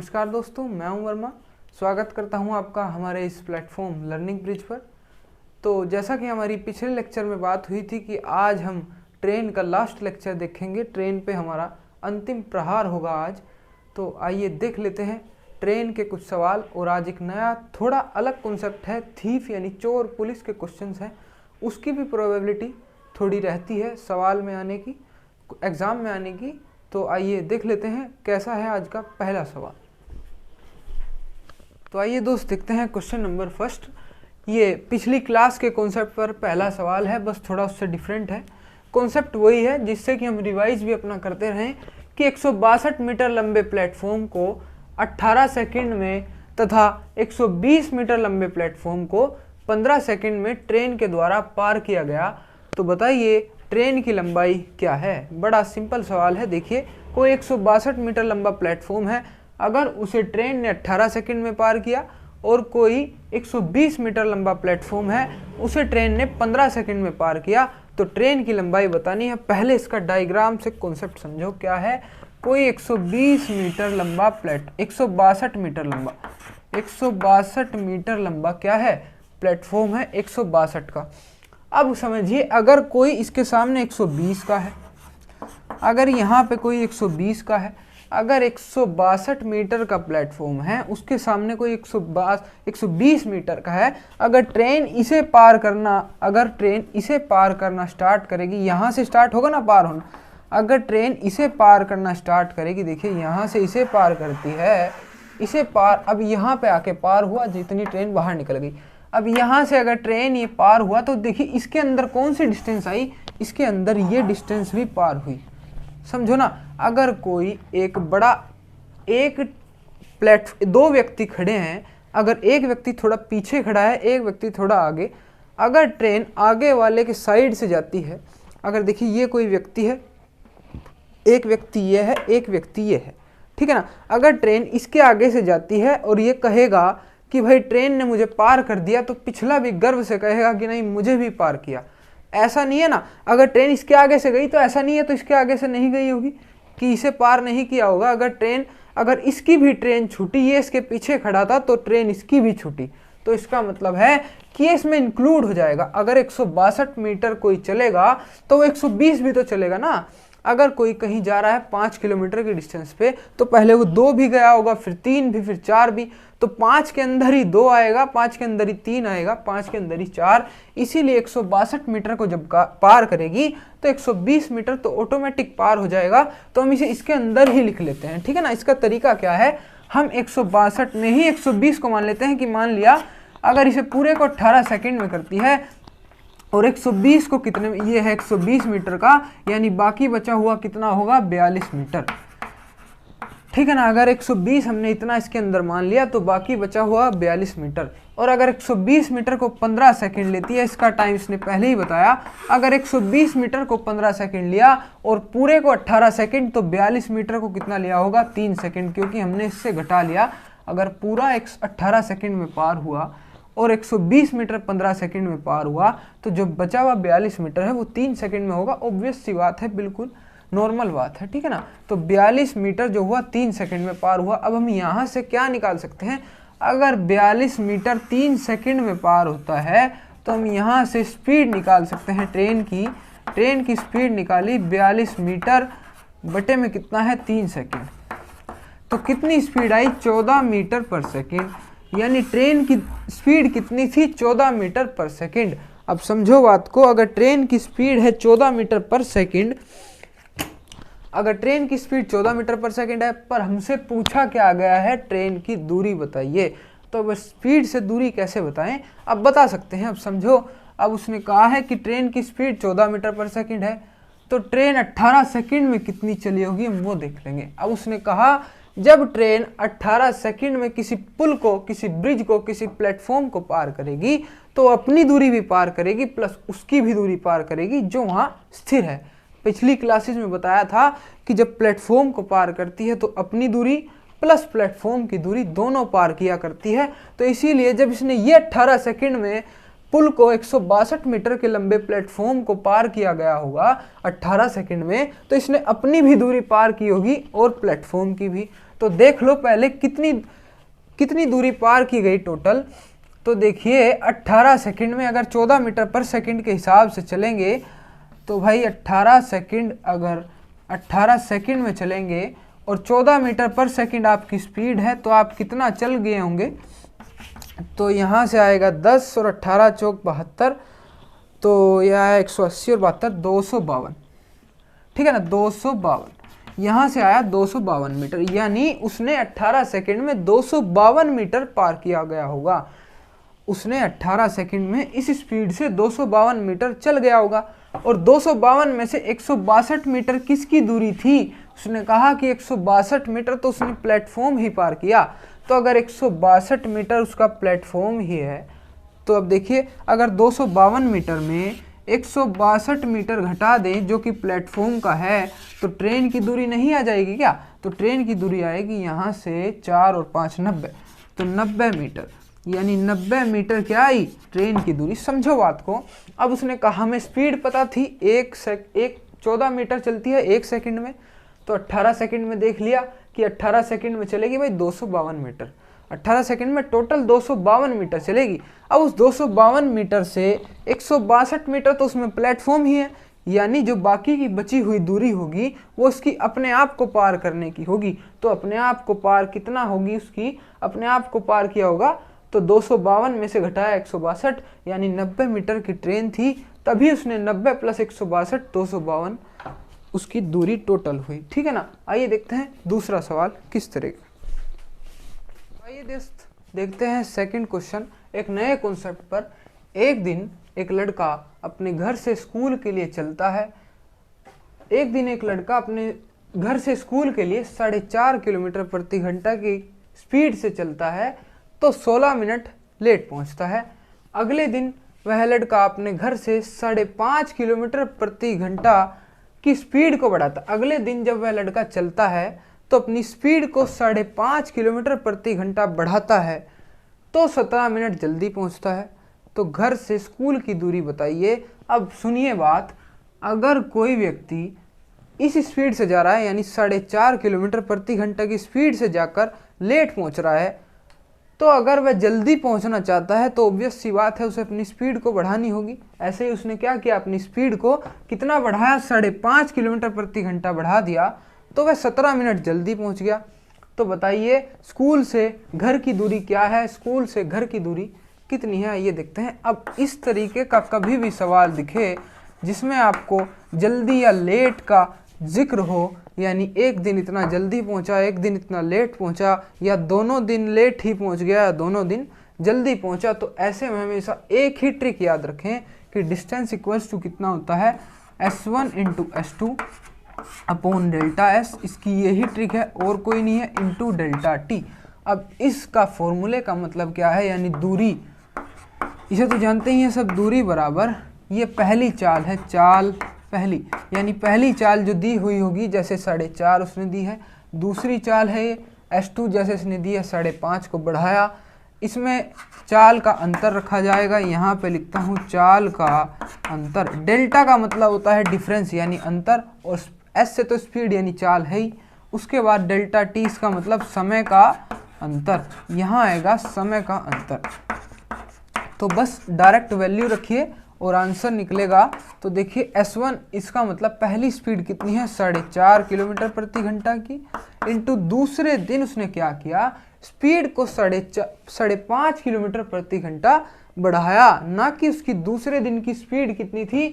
नमस्कार दोस्तों, मैं हूं वर्मा। स्वागत करता हूं आपका हमारे इस प्लेटफॉर्म लर्निंग ब्रिज पर। तो जैसा कि हमारी पिछले लेक्चर में बात हुई थी कि आज हम ट्रेन का लास्ट लेक्चर देखेंगे। ट्रेन पे हमारा अंतिम प्रहार होगा आज। तो आइए देख लेते हैं ट्रेन के कुछ सवाल। और आज एक नया थोड़ा अलग कॉन्सेप्ट है, थीफ यानी चोर पुलिस के क्वेश्चंस हैं। उसकी भी प्रोबेबिलिटी थोड़ी रहती है सवाल में आने की, एग्ज़ाम में आने की। तो आइए देख लेते हैं कैसा है आज का पहला सवाल। तो आइए दोस्त देखते हैं क्वेश्चन नंबर फर्स्ट। ये पिछली क्लास के कॉन्सेप्ट पर पहला सवाल है, बस थोड़ा उससे डिफरेंट है। कॉन्सेप्ट वही है जिससे कि हम रिवाइज भी अपना करते रहें कि 162 मीटर लंबे प्लेटफॉर्म को 18 सेकंड में तथा 120 मीटर लंबे प्लेटफॉर्म को 15 सेकंड में ट्रेन के द्वारा पार किया गया। तो बताइए ट्रेन की लंबाई क्या है। बड़ा सिंपल सवाल है। देखिए, कोई 162 मीटर लंबा प्लेटफॉर्म है, अगर उसे ट्रेन ने 18 सेकंड में पार किया, और कोई 120 मीटर लंबा प्लेटफॉर्म है, उसे ट्रेन ने 15 सेकंड में पार किया, तो ट्रेन की लंबाई बतानी है। पहले इसका डायग्राम से कॉन्सेप्ट समझो क्या है। कोई 120 मीटर लंबा 162 मीटर लंबा क्या है, प्लेटफॉर्म है 162 का। अब समझिए, अगर कोई इसके सामने 120 का है, अगर यहाँ पे कोई 120 का है, अगर 162 मीटर का प्लेटफॉर्म है, उसके सामने कोई 120 मीटर का है, अगर ट्रेन इसे पार करना स्टार्ट करेगी, यहाँ से स्टार्ट होगा ना पार होना, अगर ट्रेन इसे पार करना स्टार्ट करेगी, देखिए यहाँ से इसे पार करती है, इसे पार, अब यहाँ पे आके पार हुआ, जितनी ट्रेन बाहर निकल गई। अब यहाँ से अगर ट्रेन ये पार हुआ, तो देखिए इसके अंदर कौन सी डिस्टेंस आई, इसके अंदर ये डिस्टेंस भी पार हुई। समझो ना, अगर कोई दो व्यक्ति खड़े हैं, अगर एक व्यक्ति थोड़ा पीछे खड़ा है, एक व्यक्ति थोड़ा आगे, अगर ट्रेन आगे वाले के साइड से जाती है, अगर देखिए ये कोई व्यक्ति है, एक व्यक्ति ये है, एक व्यक्ति ये है, ठीक है ना। अगर ट्रेन इसके आगे से जाती है और ये कहेगा कि भाई ट्रेन ने मुझे पार कर दिया, तो पिछला भी गर्व से कहेगा कि नहीं, मुझे भी पार किया। ऐसा नहीं है ना, अगर ट्रेन इसके आगे से गई तो ऐसा नहीं है तो इसके आगे से नहीं गई होगी कि इसे पार नहीं किया होगा। अगर इसकी भी ट्रेन छूटी, ये इसके पीछे खड़ा था, तो ट्रेन इसकी भी छूटी, तो इसका मतलब है कि ये इसमें इंक्लूड हो जाएगा। अगर 162 मीटर कोई चलेगा तो वो 120 भी तो चलेगा ना। अगर कोई कहीं जा रहा है 5 किलोमीटर की डिस्टेंस पे, तो पहले वो 2 भी गया होगा, फिर 3 भी, फिर 4 भी, तो 5 के अंदर ही 2 आएगा, 5 के अंदर ही 3 आएगा, 5 के अंदर ही 4। इसीलिए 162 मीटर को जब पार करेगी तो 120 मीटर तो ऑटोमेटिक पार हो जाएगा। तो हम इसे इसके अंदर ही लिख लेते हैं, ठीक है ना। इसका तरीका क्या है, हम 162 में ही 120 को मान लेते हैं कि मान लिया अगर इसे पूरे को 18 सेकेंड में करती है, और 120 को कितने में, ये है 120 मीटर का, यानी बाकी बचा हुआ कितना होगा, 42 मीटर, ठीक है ना। अगर 120 हमने इतना इसके अंदर मान लिया, तो बाकी बचा हुआ 42 मीटर। और अगर 120 मीटर को 15 सेकंड लेती है, इसका टाइम इसने पहले ही बताया, अगर 120 मीटर को 15 सेकंड लिया और पूरे को 18 सेकंड, तो 42 मीटर को कितना लिया होगा, 3 सेकंड, क्योंकि हमने इससे घटा लिया। अगर पूरा 18 सेकंड में पार हुआ और 120 मीटर 15 सेकंड में पार हुआ, तो जो बचा हुआ 42 मीटर है वो 3 सेकंड में होगा। ऑब्वियस सी बात है, बिल्कुल नॉर्मल बात है, ठीक है ना। तो 42 मीटर जो हुआ 3 सेकंड में पार हुआ। अब हम यहाँ से क्या निकाल सकते हैं, अगर 42 मीटर 3 सेकंड में पार होता है, तो हम यहाँ से स्पीड निकाल सकते हैं ट्रेन की स्पीड निकाली, 42 मीटर बटे में कितना है, 3 सेकंड, तो कितनी स्पीड आई, 14 मीटर पर सेकेंड, यानी ट्रेन की स्पीड कितनी थी, 14 मीटर पर सेकेंड। अब समझो बात को, अगर ट्रेन की स्पीड है 14 मीटर पर सेकेंड, अगर ट्रेन की स्पीड 14 मीटर पर सेकेंड है, पर हमसे पूछा क्या गया है, ट्रेन की दूरी बताइए। तो अब स्पीड से दूरी कैसे बताएं, अब बता सकते हैं। अब समझो, अब उसने कहा है कि ट्रेन की स्पीड 14 मीटर पर सेकेंड है, तो ट्रेन 18 सेकेंड में कितनी चली होगी, हम वो देख लेंगे। अब उसने कहा जब ट्रेन 18 सेकंड में किसी पुल को, किसी ब्रिज को, किसी प्लेटफॉर्म को पार करेगी, तो अपनी दूरी भी पार करेगी प्लस उसकी भी दूरी पार करेगी जो वहाँ स्थिर है। पिछली क्लासेस में बताया था कि जब प्लेटफॉर्म को पार करती है तो अपनी दूरी प्लस प्लेटफॉर्म की दूरी दोनों पार किया करती है। तो इसीलिए जब इसने ये 18 सेकंड में पुल को 162 मीटर के लंबे प्लेटफॉर्म को पार किया गया होगा 18 सेकंड में, तो इसने अपनी भी दूरी पार की होगी और प्लेटफॉर्म की भी। तो देख लो पहले कितनी दूरी पार की गई टोटल। तो देखिए 18 सेकंड में अगर 14 मीटर पर सेकंड के हिसाब से चलेंगे तो भाई 18 सेकंड, अगर 18 सेकंड में चलेंगे और 14 मीटर पर सेकंड आपकी स्पीड है तो आप कितना चल गए होंगे। तो यहाँ से आएगा 10 और 18 चौक 72, तो यह आया 180 और 72 252, ठीक है ना, 252। यहाँ से आया 252 मीटर, यानी उसने 18 सेकंड में 252 मीटर पार किया गया होगा। उसने 18 सेकंड में इस स्पीड से 252 मीटर चल गया होगा। और 252 में से 162 मीटर किसकी दूरी थी? उसने कहा कि 162 मीटर, तो उसने प्लेटफॉर्म ही पार किया। तो अगर 162 मीटर उसका प्लेटफॉर्म ही है, तो अब देखिए अगर 252 मीटर में 162 मीटर घटा दें जो कि प्लेटफॉर्म का है, तो ट्रेन की दूरी नहीं आ जाएगी क्या? तो ट्रेन की दूरी आएगी यहाँ से 4 और 5 90, तो 90 मीटर, यानी 90 मीटर क्या आई? ट्रेन की दूरी। समझो बात को। अब उसने कहा हमें स्पीड पता थी, 14 मीटर चलती है 1 सेकंड में, तो 18 सेकंड में देख लिया कि 18 सेकंड में चलेगी भाई 252 मीटर। 18 सेकंड में टोटल 252 मीटर चलेगी। अब उस 252 मीटर से 162 मीटर तो उसमें प्लेटफॉर्म ही है, यानी जो बाकी की बची हुई दूरी होगी वो उसकी अपने आप को पार करने की होगी। तो अपने आप को पार कितना होगी उसकी? अपने आप को पार किया होगा तो 252 में से घटाया 162, यानी 90 मीटर की ट्रेन थी, तभी उसने 90 प्लस 162 252 उसकी दूरी टोटल हुई, ठीक है ना। आइए देखते हैं दूसरा सवाल किस तरह का। आइए देखते हैं सेकंड क्वेश्चन एक नए कॉन्सेप्ट पर। एक दिन एक लड़का अपने घर से स्कूल के लिए चलता है। एक दिन एक लड़का अपने घर से स्कूल के लिए 4.5 किलोमीटर प्रति घंटा की स्पीड से चलता है, तो 16 मिनट लेट पहुंचता है। अगले दिन वह लड़का अपने घर से 5.5 किलोमीटर प्रति घंटा की स्पीड को बढ़ाता। अगले दिन जब वह लड़का चलता है तो अपनी स्पीड को 5.5 किलोमीटर प्रति घंटा बढ़ाता है, तो 17 मिनट जल्दी पहुंचता है। तो घर से स्कूल की दूरी बताइए। अब सुनिए बात, अगर कोई व्यक्ति इस स्पीड से जा रहा है, यानी 4.5 किलोमीटर प्रति घंटा की स्पीड से जाकर लेट पहुंच रहा है, तो अगर वह जल्दी पहुंचना चाहता है तो ऑब्वियस सी बात है उसे अपनी स्पीड को बढ़ानी होगी। ऐसे ही उसने क्या किया, अपनी स्पीड को कितना बढ़ाया? 5.5 किलोमीटर प्रति घंटा बढ़ा दिया, तो वह 17 मिनट जल्दी पहुंच गया। तो बताइए स्कूल से घर की दूरी क्या है? स्कूल से घर की दूरी कितनी है, ये देखते हैं। अब इस तरीके का कभी भी सवाल दिखे जिसमें आपको जल्दी या लेट का जिक्र हो, यानी एक दिन इतना जल्दी पहुंचा, एक दिन इतना लेट पहुंचा, या दोनों दिन लेट ही पहुंच गया, या दोनों दिन जल्दी पहुंचा, तो ऐसे में हमेशा एक ही ट्रिक याद रखें कि डिस्टेंस इक्वल्स टू कितना होता है? S1 into S2 upon delta S। इसकी यही ट्रिक है और कोई नहीं है, इंटू डेल्टा T। अब इसका फॉर्मूले का मतलब क्या है, यानी दूरी, इसे तो जानते ही हैं सब, दूरी बराबर, ये पहली चाल है, चाल पहली, यानी पहली चाल जो दी हुई होगी, जैसे 4.5 उसने दी है। दूसरी चाल है ये S2, जैसे इसने दी है 5.5 को बढ़ाया, इसमें चाल का अंतर रखा जाएगा। यहाँ पे लिखता हूँ चाल का अंतर। डेल्टा का मतलब होता है डिफरेंस, यानी अंतर, और S से तो स्पीड यानी चाल है ही। उसके बाद डेल्टा T, इसका मतलब समय का अंतर। यहाँ आएगा समय का अंतर। तो बस डायरेक्ट वैल्यू रखिए और आंसर निकलेगा। तो देखिए S1 इसका मतलब पहली स्पीड कितनी है? 4.5 किलोमीटर प्रति घंटा की, इंटू दूसरे दिन उसने क्या किया, स्पीड को 5.5 किलोमीटर प्रति घंटा बढ़ाया, ना कि उसकी दूसरे दिन की स्पीड कितनी थी?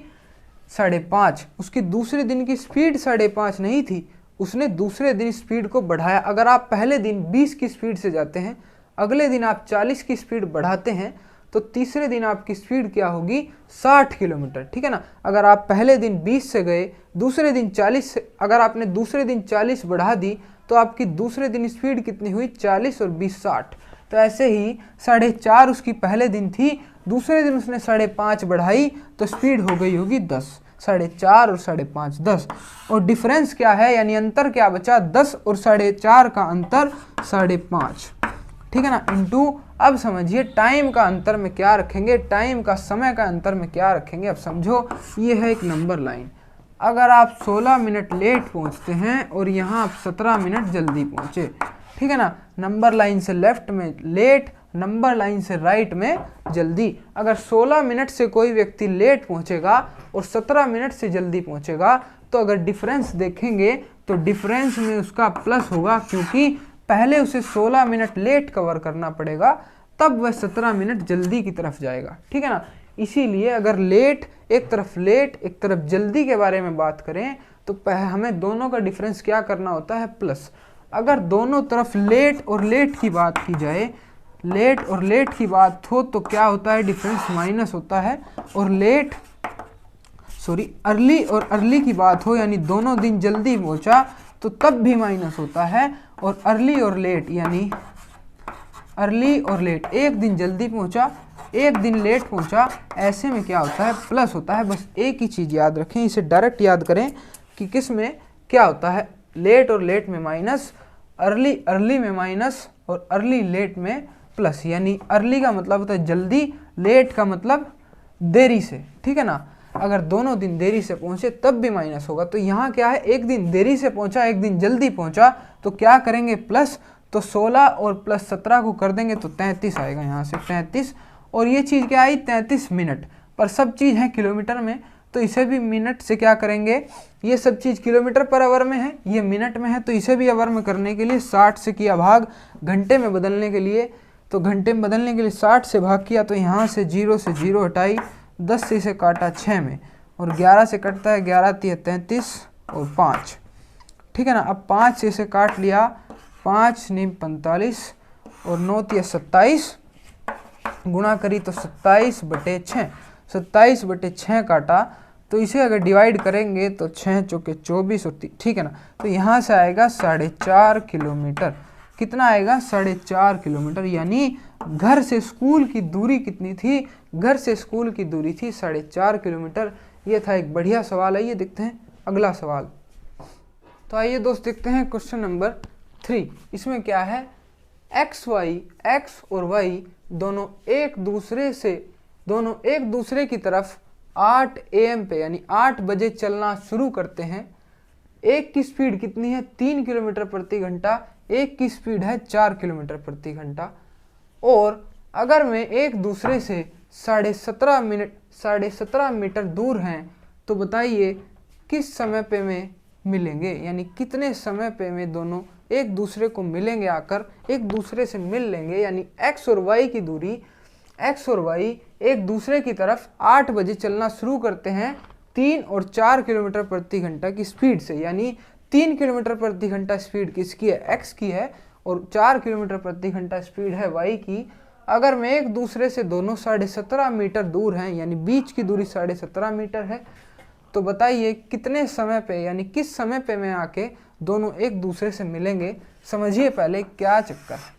5.5। उसकी दूसरे दिन की स्पीड 5.5 नहीं थी, उसने दूसरे दिन स्पीड को बढ़ाया। अगर आप पहले दिन 20 की स्पीड से जाते हैं, अगले दिन आप 40 की स्पीड बढ़ाते हैं, तो तीसरे दिन आपकी स्पीड क्या होगी? 60 किलोमीटर, ठीक है ना। अगर आप पहले दिन 20 से गए, दूसरे दिन 40 से, अगर आपने दूसरे दिन 40 बढ़ा दी, तो आपकी दूसरे दिन स्पीड कितनी हुई? 40 और 20 60। तो ऐसे ही 4.5 उसकी पहले दिन थी, दूसरे दिन उसने 5.5 बढ़ाई, तो स्पीड हो गई होगी 10। 4.5 और 5.5 10, और डिफरेंस क्या है, यानी अंतर क्या बचा? 10 और 4.5 का अंतर 5.5, ठीक है ना, इंटू। अब समझिए टाइम का अंतर में क्या रखेंगे, टाइम का, समय का अंतर में क्या रखेंगे। अब समझो, ये है एक नंबर लाइन। अगर आप 16 मिनट लेट पहुंचते हैं और यहाँ आप 17 मिनट जल्दी पहुंचे, ठीक है ना। नंबर लाइन से लेफ्ट में लेट, नंबर लाइन से राइट में जल्दी। अगर 16 मिनट से कोई व्यक्ति लेट पहुंचेगा और 17 मिनट से जल्दी पहुंचेगा, तो अगर डिफरेंस देखेंगे तो डिफरेंस में उसका प्लस होगा, क्योंकि पहले उसे 16 मिनट लेट कवर करना पड़ेगा, तब वह 17 मिनट जल्दी की तरफ जाएगा। ठीक है ना। इसीलिए अगर एक तरफ जल्दी के बारे में बात करें तो हमें दोनों का डिफरेंस क्या करना होता है, प्लस। अगर दोनों तरफ लेट और लेट की बात की जाए, लेट और लेट की बात हो तो क्या होता है, डिफरेंस माइनस होता है। और अर्ली और अर्ली की बात हो, यानी दोनों दिन जल्दी पहुंचा, तो तब भी माइनस होता है। और अर्ली और लेट, यानी अर्ली और लेट, एक दिन जल्दी पहुंचा एक दिन लेट पहुंचा, ऐसे में क्या होता है, प्लस होता है। बस एक ही चीज़ याद रखें, इसे डायरेक्ट याद करें कि किस में क्या होता है, लेट और लेट में माइनस, अर्ली में माइनस और अर्ली लेट में प्लस। यानी अर्ली का मतलब होता है जल्दी, लेट का मतलब देरी से। ठीक है ना। अगर दोनों दिन देरी से पहुंचे तब भी माइनस होगा। तो यहाँ क्या है, एक दिन देरी से पहुंचा एक दिन जल्दी पहुंचा, तो क्या करेंगे, प्लस। तो 16 और प्लस 17 को कर देंगे तो 33 आएगा, यहाँ से 33। और ये चीज़ क्या आई, 33 मिनट, पर सब चीज़ है किलोमीटर में, तो इसे भी मिनट से क्या करेंगे, ये सब चीज़ किलोमीटर पर आवर में है, ये मिनट में है, तो इसे भी आवर में करने के लिए 60 से किया भाग, घंटे में बदलने के लिए, तो घंटे में बदलने के लिए 60 से भाग किया, तो यहाँ से 0 से 0 हटाई, 10 से इसे काटा 6 में, और 11 से कटता है, 11 × 33 और 5। ठीक है ना। अब 5 से इसे काट लिया, 5 × 9 = 45 और 9 × 27 गुणा करी तो 27/6, 27/6 काटा, तो इसे अगर डिवाइड करेंगे तो 6 चौके 24 होती। ठीक है ना। तो यहाँ से आएगा 4.5 किलोमीटर। कितना आएगा, 4.5 किलोमीटर। यानी घर से स्कूल की दूरी कितनी थी, घर से स्कूल की दूरी थी 4.5 किलोमीटर। ये था एक बढ़िया सवाल। आइए देखते हैं अगला सवाल। तो आइए दोस्त देखते हैं क्वेश्चन नंबर 3। इसमें क्या है, एक्स और वाई दोनों एक दूसरे की तरफ 8 AM पे, यानी 8 बजे चलना शुरू करते हैं। एक की स्पीड कितनी है, 3 किलोमीटर प्रति घंटा, एक की स्पीड है 4 किलोमीटर प्रति घंटा। और अगर मैं एक दूसरे से 17.5 मीटर दूर हैं, तो बताइए किस समय पे में मिलेंगे, यानी कितने समय पे में दोनों एक दूसरे को मिलेंगे, आकर एक दूसरे से मिल लेंगे। यानी एक्स और वाई की दूरी, एक्स और वाई एक दूसरे की तरफ 8 बजे चलना शुरू करते हैं 3 और 4 किलोमीटर प्रति घंटा की स्पीड से। यानी 3 किलोमीटर प्रति घंटा स्पीड किसकी है, एक्स की है, और 4 किलोमीटर प्रति घंटा स्पीड है वाई की। अगर मैं एक दूसरे से दोनों 17.5 मीटर दूर हैं, यानी बीच की दूरी 17.5 मीटर है, तो बताइए कितने समय पे, यानी किस समय पे मैं आके दोनों एक दूसरे से मिलेंगे। समझिए पहले क्या चक्कर है।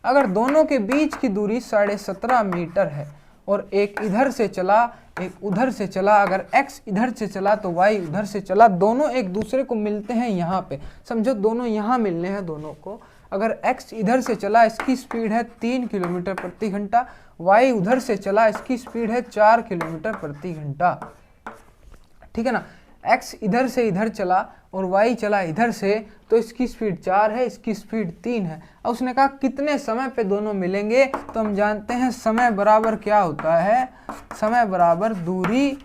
अगर दोनों के बीच की दूरी 17.5 मीटर है और एक इधर से चला एक उधर से चला, अगर x इधर से चला तो y उधर से चला, दोनों एक दूसरे को मिलते हैं यहाँ पे, समझो दोनों यहाँ मिलने हैं दोनों को। अगर x इधर से चला, इसकी स्पीड है 3 किलोमीटर प्रति घंटा, y उधर से चला, इसकी स्पीड है 4 किलोमीटर प्रति घंटा। ठीक है ना। x इधर से इधर चला और y चला इधर से, तो इसकी स्पीड 4 है, इसकी स्पीड 3 है। अब उसने कहा कितने समय पे दोनों मिलेंगे, तो हम जानते हैं समय बराबर क्या होता है, समय बराबर दूरी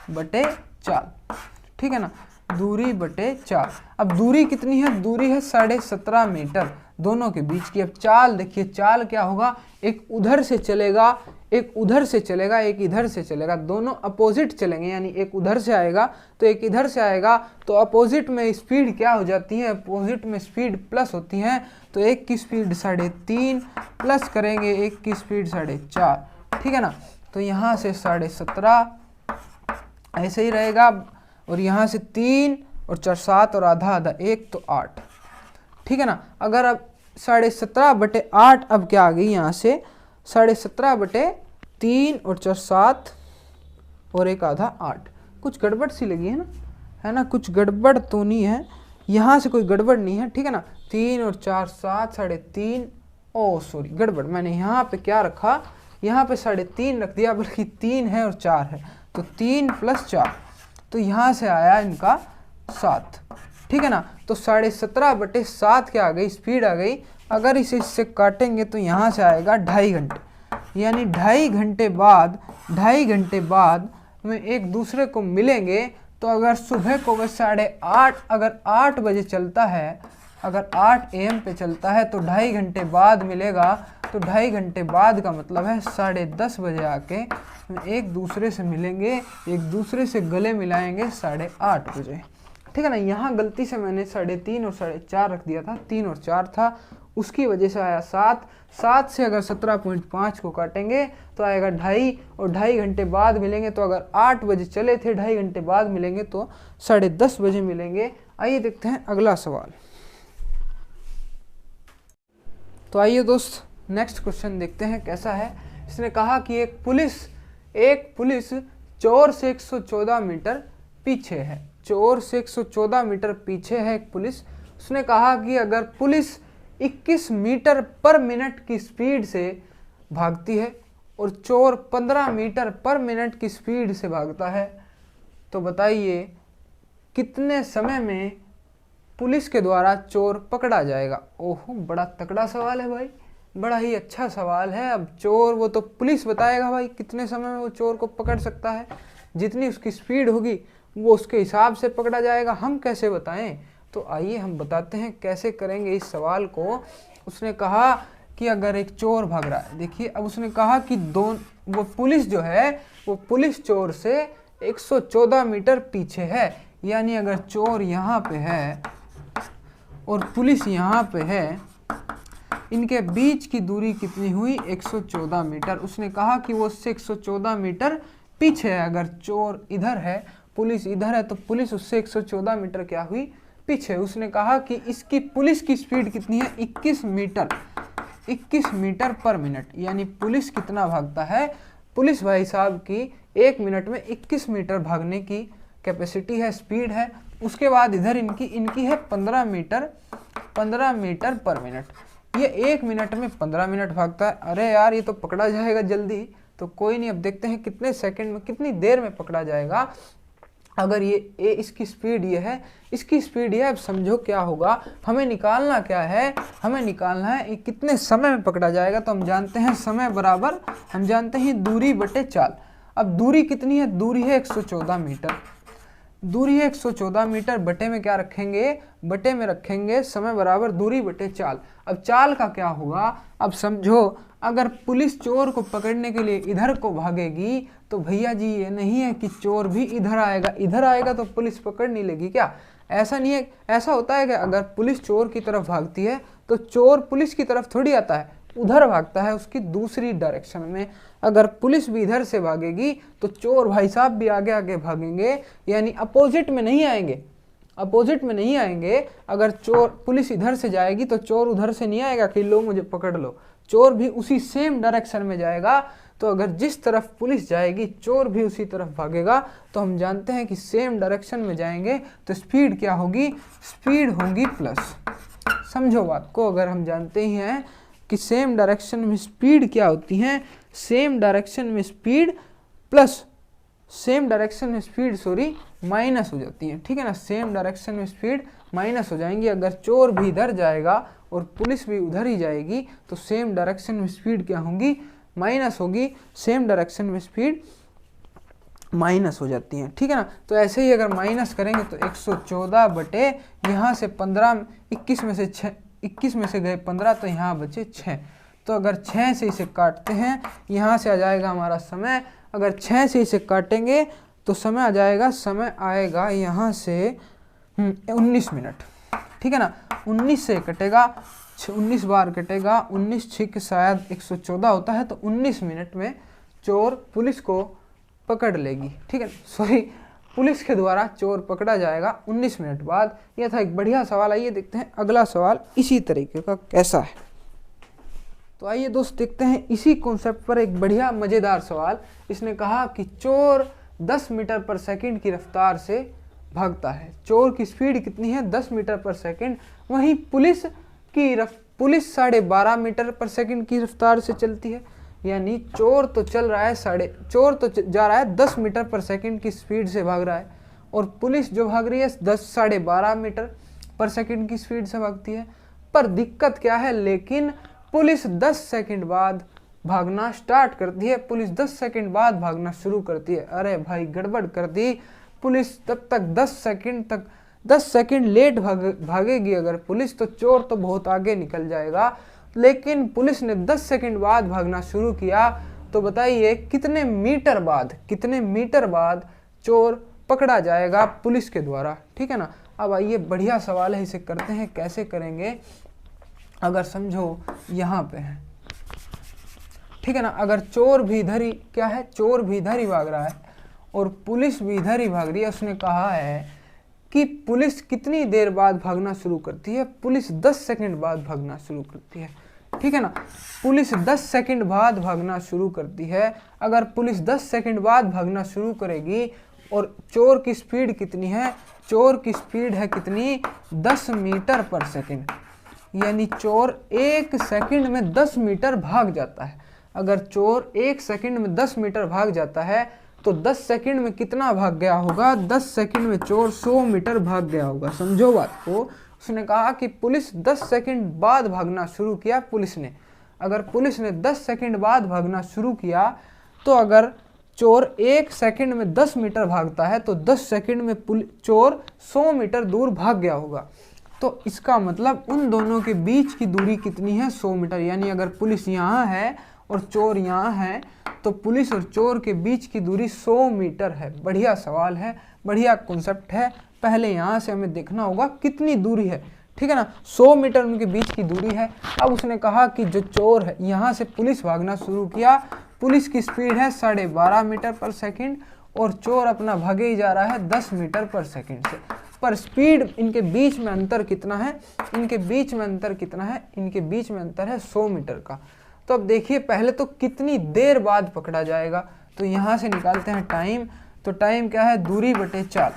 बटे चाल। ठीक है ना, दूरी बटे चाल। अब दूरी कितनी है, दूरी है 17.5 मीटर दोनों के बीच की। अब चाल देखिए, चाल क्या होगा, एक उधर से चलेगा एक उधर से चलेगा, एक इधर से चलेगा, दोनों अपोजिट चलेंगे, यानी एक उधर से आएगा तो एक इधर से आएगा, तो अपोजिट में स्पीड क्या हो जाती है, अपोजिट में स्पीड प्लस होती है। तो एक की स्पीड 3.5 प्लस करेंगे एक की स्पीड 4.5। ठीक है ना। तो यहाँ से 17.5 ऐसे ही रहेगा, और यहाँ से 3 और 4 7 और आधा आधा 1 तो 8। ठीक है ना। अगर अब 17/8 अब क्या आ गई, यहाँ से 17/3 और 4 7 और 1 आधा 8। कुछ गड़बड़ सी लगी है ना, कुछ गड़बड़ तो नहीं है, यहाँ से कोई गड़बड़ नहीं है। ठीक है ना। 3 और 4 7 3.5, ओ सॉरी गड़बड़, मैंने यहाँ पे क्या रखा, यहाँ पे 3.5 रख दिया, बल्कि 3 है और 4 है, तो 3 + 4, तो यहाँ से आया इनका 7। ठीक है ना। तो 17.5/7 क्या आ गई, स्पीड आ गई। अगर इसे इससे काटेंगे तो यहाँ से आएगा 2.5 घंटे, यानी 2.5 घंटे बाद में एक दूसरे को मिलेंगे। तो अगर सुबह को वह 8:30 अगर 8 बजे चलता है, अगर 8 AM पे चलता है तो 2.5 घंटे बाद मिलेगा। तो 2.5 घंटे बाद का मतलब है 10:30 बजे आके एक दूसरे से मिलेंगे, एक दूसरे से गले मिलाएंगे 8:30 बजे, ठीक है ना। यहाँ गलती से मैंने 3:30 और 4:30 रख दिया था, 3 और 4 था, उसकी वजह से आया 7। 7 से अगर 17.5 को काटेंगे तो आएगा 2.5 और 2.5 घंटे बाद मिलेंगे। तो अगर 8 बजे चले थे, 2.5 घंटे बाद मिलेंगे तो 10:30 बजे मिलेंगे। आइए देखते हैं अगला सवाल। तो आइए दोस्त नेक्स्ट क्वेश्चन देखते हैं कैसा है। इसने कहा कि एक पुलिस चोर से 114 मीटर पीछे है, चोर से 114 मीटर पीछे है एक पुलिस। उसने कहा कि अगर पुलिस 21 मीटर पर मिनट की स्पीड से भागती है और चोर 15 मीटर पर मिनट की स्पीड से भागता है, तो बताइए कितने समय में पुलिस के द्वारा चोर पकड़ा जाएगा। ओहो, बड़ा तगड़ा सवाल है भाई, बड़ा ही अच्छा सवाल है। अब चोर वो तो पुलिस बताएगा भाई कितने समय में वो चोर को पकड़ सकता है, जितनी उसकी स्पीड होगी वो उसके हिसाब से पकड़ा जाएगा। हम कैसे बताएं? तो आइए हम बताते हैं कैसे करेंगे इस सवाल को। उसने कहा कि अगर एक चोर भाग रहा है, देखिए अब उसने कहा कि वो पुलिस जो है वो पुलिस चोर से 114 मीटर पीछे है, यानी अगर चोर यहाँ पे है और पुलिस यहाँ पे है, इनके बीच की दूरी कितनी हुई? 114 मीटर। उसने कहा कि वो उससे 114 मीटर पीछे है। अगर चोर इधर है, पुलिस इधर है, तो पुलिस उससे 114 मीटर क्या हुई? पीछे। उसने कहा कि इसकी पुलिस की स्पीड कितनी है? 21 मीटर पर मिनट, यानी पुलिस कितना भागता है? पुलिस भाई साहब की 1 मिनट में 21 मीटर भागने की कैपेसिटी है, स्पीड है। उसके बाद इधर इनकी है 15 मीटर पर मिनट। ये 1 मिनट में 15 मिनट भागता है। अरे यार, ये तो पकड़ा जाएगा जल्दी। तो कोई नहीं, अब देखते हैं कितने सेकंड में, कितनी देर में पकड़ा जाएगा। अगर ये इसकी स्पीड ये है, इसकी स्पीड ये है, अब समझो क्या होगा। हमें निकालना क्या है? हमें निकालना है ये कितने समय में पकड़ा जाएगा। तो हम जानते हैं समय बराबर, हम जानते हैं दूरी बटे चाल। अब दूरी कितनी है? दूरी है 114 मीटर। दूरी है 114 मीटर, बटे में क्या रखेंगे? बटे में रखेंगे समय बराबर दूरी बटे चाल। अब चाल का क्या होगा? अब समझो, अगर पुलिस चोर को पकड़ने के लिए इधर को भागेगी तो भैया जी ये नहीं है कि चोर भी इधर आएगा तो पुलिस पकड़ नहीं लेगी क्या? ऐसा नहीं है। ऐसा होता है कि अगर पुलिस चोर की तरफ भागती है तो चोर पुलिस की तरफ थोड़ी आता है, उधर भागता है उसकी दूसरी डायरेक्शन में। अगर पुलिस भी इधर से भागेगी तो चोर भाई साहब भी आगे आगे भागेंगे, यानी अपोजिट में नहीं आएंगे, अपोजिट में नहीं आएंगे। अगर पुलिस इधर से जाएगी तो चोर उधर से नहीं आएगा कि लो मुझे पकड़ लो, चोर भी उसी सेम डायरेक्शन में जाएगा। तो अगर जिस तरफ पुलिस जाएगी चोर भी उसी तरफ भागेगा। तो हम जानते हैं कि सेम डायरेक्शन में जाएंगे तो स्पीड क्या होगी? स्पीड होगी प्लस। समझो बात को, अगर हम जानते ही हैं कि सेम डायरेक्शन में स्पीड क्या होती है? सेम डायरेक्शन में स्पीड प्लस, सेम डायरेक्शन में स्पीड सॉरी माइनस हो जाती है, ठीक है ना। सेम डायरेक्शन में स्पीड माइनस हो जाएंगी। अगर चोर भी इधर जाएगा और पुलिस भी उधर ही जाएगी तो सेम डायरेक्शन में स्पीड क्या होगी? माइनस होगी। सेम डायरेक्शन में स्पीड माइनस हो जाती है, ठीक है ना। तो ऐसे ही अगर माइनस करेंगे तो 114 बटे यहाँ से 15, 21 में से 6, 21 में से गए 15 तो यहाँ बचे 6। तो अगर 6 से इसे काटते हैं, यहाँ से आ जाएगा हमारा समय। अगर 6 से इसे काटेंगे तो समय आ जाएगा, समय आएगा यहाँ से 19 मिनट, ठीक है ना। 19 से कटेगा, 19 बार कटेगा, 19 6 शायद 114 होता है। तो 19 मिनट में चोर पुलिस को पकड़ लेगी, ठीक है। सॉरी, पुलिस के द्वारा चोर पकड़ा जाएगा 19 मिनट बाद। यह था एक बढ़िया सवाल। आइए देखते हैं अगला सवाल इसी तरीके का कैसा है। तो आइए दोस्त देखते हैं इसी कॉन्सेप्ट पर एक बढ़िया मज़ेदार सवाल। इसने कहा कि चोर 10 मीटर पर सेकंड की रफ्तार से भागता है। चोर की स्पीड कितनी है? 10 मीटर पर सेकंड। वहीं पुलिस 12.5 मीटर पर सेकंड की रफ्तार से चलती है। यानी चोर तो जा रहा है 10 मीटर पर सेकंड की स्पीड से भाग रहा है, और पुलिस जो भाग रही है 12.5 मीटर पर सेकंड की स्पीड से भागती है। पर दिक्कत क्या है, लेकिन पुलिस 10 सेकंड बाद भागना स्टार्ट करती है, पुलिस 10 सेकंड बाद भागना शुरू करती है। अरे भाई गड़बड़ कर दी पुलिस, तब तक 10 सेकंड लेट भागेगी अगर पुलिस, तो चोर तो बहुत आगे निकल जाएगा। लेकिन पुलिस ने 10 सेकंड बाद भागना शुरू किया, तो बताइए कितने मीटर बाद चोर पकड़ा जाएगा पुलिस के द्वारा। ठीक है ना। अब आइए बढ़िया सवाल है, इसे करते हैं। कैसे करेंगे, अगर समझो यहाँ पे है, ठीक है ना। अगर चोर भी इधर ही क्या है, चोर भी इधर ही भाग रहा है और पुलिस भी इधर ही भाग रही है। उसने कहा है कि पुलिस कितनी देर बाद भागना शुरू करती है, पुलिस 10 सेकंड बाद भागना शुरू करती है। ठीक है ना। पुलिस 10 सेकंड बाद भागना शुरू करती है। अगर पुलिस 10 सेकंड बाद भागना शुरू करेगी और चोर की स्पीड कितनी है, चोर की स्पीड है कितनी, 10 मीटर पर सेकंड, यानी चोर 1 सेकंड में 10 मीटर भाग जाता है। अगर चोर 1 सेकंड में 10 मीटर भाग जाता है तो 10 सेकंड में कितना भाग गया होगा, 10 सेकंड में चोर 100 मीटर भाग गया होगा। समझो बात को। उसने कहा कि पुलिस 10 सेकंड बाद भागना शुरू किया पुलिस ने। अगर पुलिस ने 10 सेकंड बाद भागना शुरू किया, तो अगर चोर 1 सेकंड में 10 मीटर भागता है तो 10 सेकंड में चोर 100 मीटर दूर भाग गया होगा। तो इसका मतलब उन दोनों के बीच की दूरी कितनी है, 100 मीटर। यानी अगर पुलिस यहाँ है और चोर यहाँ है, तो पुलिस और चोर के बीच की दूरी 100 मीटर है। बढ़िया सवाल है, बढ़िया कॉन्सेप्ट है। पहले यहाँ से हमें देखना होगा कितनी दूरी है। ठीक है ना। 100 मीटर उनके बीच की दूरी है। अब उसने कहा कि जो चोर है, यहाँ से पुलिस भागना शुरू किया, पुलिस की स्पीड है 12.5 मीटर पर सेकंड और चोर अपना भागे ही जा रहा है 10 मीटर पर सेकंड से। पर स्पीड, इनके बीच में अंतर कितना है, इनके बीच में अंतर कितना है, इनके बीच में अंतर है 100 मीटर का। तो अब देखिए पहले तो कितनी देर बाद पकड़ा जाएगा, तो यहाँ से निकालते हैं टाइम। तो टाइम क्या है, दूरी बटे 4,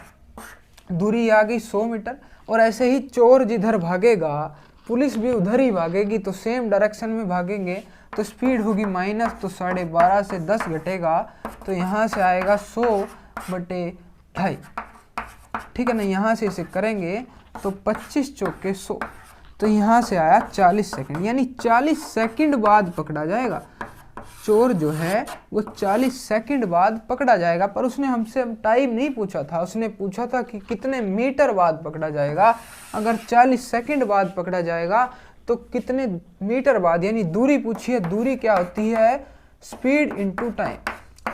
दूरी आ गई 100 मीटर। और ऐसे ही चोर जिधर भागेगा पुलिस भी उधर ही भागेगी, तो सेम डायरेक्शन में भागेंगे, तो स्पीड होगी माइनस, तो 12.5 से 10 घटेगा, तो यहाँ से आएगा 100/2.5। ठीक है ना। यहाँ से इसे करेंगे तो 25 चौके 100, तो यहाँ से आया 40 सेकंड, यानी 40 सेकंड बाद पकड़ा जाएगा। चोर जो है वो 40 सेकंड बाद पकड़ा जाएगा। पर उसने हमसे टाइम नहीं पूछा था, उसने पूछा था कि कितने मीटर बाद पकड़ा जाएगा। अगर 40 सेकंड बाद पकड़ा जाएगा तो कितने मीटर बाद, यानी दूरी पूछी है। दूरी क्या होती है, स्पीड इनटू टाइम।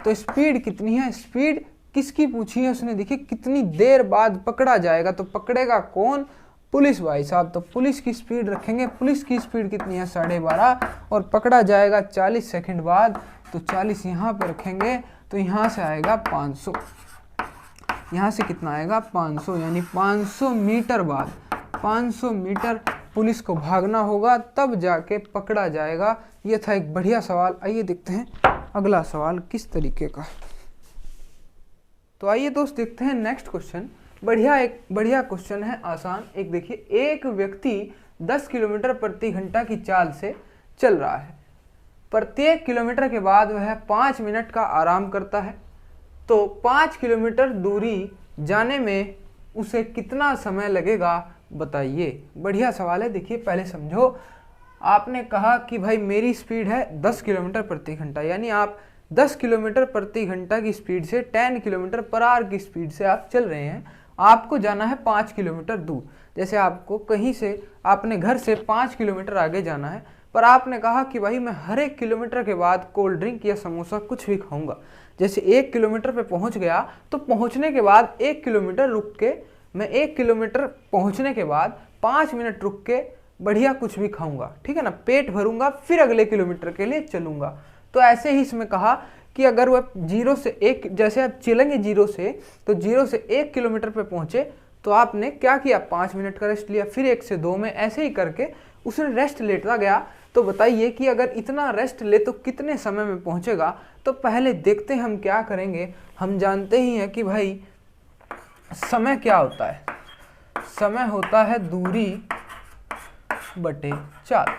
तो स्पीड कितनी है, स्पीड किसकी पूछी है उसने, देखिए कितनी देर बाद पकड़ा जाएगा। तो पकड़ेगा कौन, पुलिस भाई साहब। तो पुलिस की स्पीड रखेंगे, पुलिस की स्पीड कितनी है 12.5 और पकड़ा जाएगा 40 सेकंड बाद। तो 40 यहाँ पे रखेंगे, तो यहाँ से आएगा 500, यहाँ से कितना आएगा 500, यानी 500 मीटर बाद, 500 मीटर पुलिस को भागना होगा, तब जाके पकड़ा जाएगा। ये था एक बढ़िया सवाल। आइए देखते हैं अगला सवाल किस तरीके का। तो आइए दोस्त देखते हैं नेक्स्ट क्वेश्चन। एक बढ़िया क्वेश्चन है, आसान। एक देखिए, एक व्यक्ति 10 किलोमीटर प्रति घंटा की चाल से चल रहा है। प्रत्येक किलोमीटर के बाद वह 5 मिनट का आराम करता है। तो 5 किलोमीटर दूरी जाने में उसे कितना समय लगेगा, बताइए। बढ़िया सवाल है। देखिए पहले समझो, आपने कहा कि भाई मेरी स्पीड है 10 किलोमीटर प्रति घंटा, यानी आप 10 किलोमीटर प्रति घंटा की स्पीड से 10 किलोमीटर पर आवर की स्पीड से आप चल रहे हैं। आपको जाना है 5 किलोमीटर दूर। जैसे आपको कहीं से, आपने घर से 5 किलोमीटर आगे जाना है, पर आपने कहा कि भाई मैं हर एक किलोमीटर के बाद कोल्ड ड्रिंक या समोसा कुछ भी खाऊंगा। जैसे 1 किलोमीटर पे पहुंच गया, तो पहुंचने के बाद 1 किलोमीटर रुक के, मैं 1 किलोमीटर पहुंचने के बाद 5 मिनट रुक के बढ़िया कुछ भी खाऊंगा। ठीक है ना। पेट भरूंगा, फिर अगले किलोमीटर के लिए चलूंगा। तो ऐसे ही इसमें कहा कि अगर वह 0 से 1, जैसे आप चलेंगे 0 से, तो 0 से 1 किलोमीटर पे पहुंचे, तो आपने क्या किया, 5 मिनट का रेस्ट लिया, फिर 1 से 2 में ऐसे ही करके उसने रेस्ट लेता गया। तो बताइए कि अगर इतना रेस्ट ले तो कितने समय में पहुंचेगा। तो पहले देखते हैं हम क्या करेंगे। हम जानते ही हैं कि भाई समय क्या होता है, समय होता है दूरी बटे 4।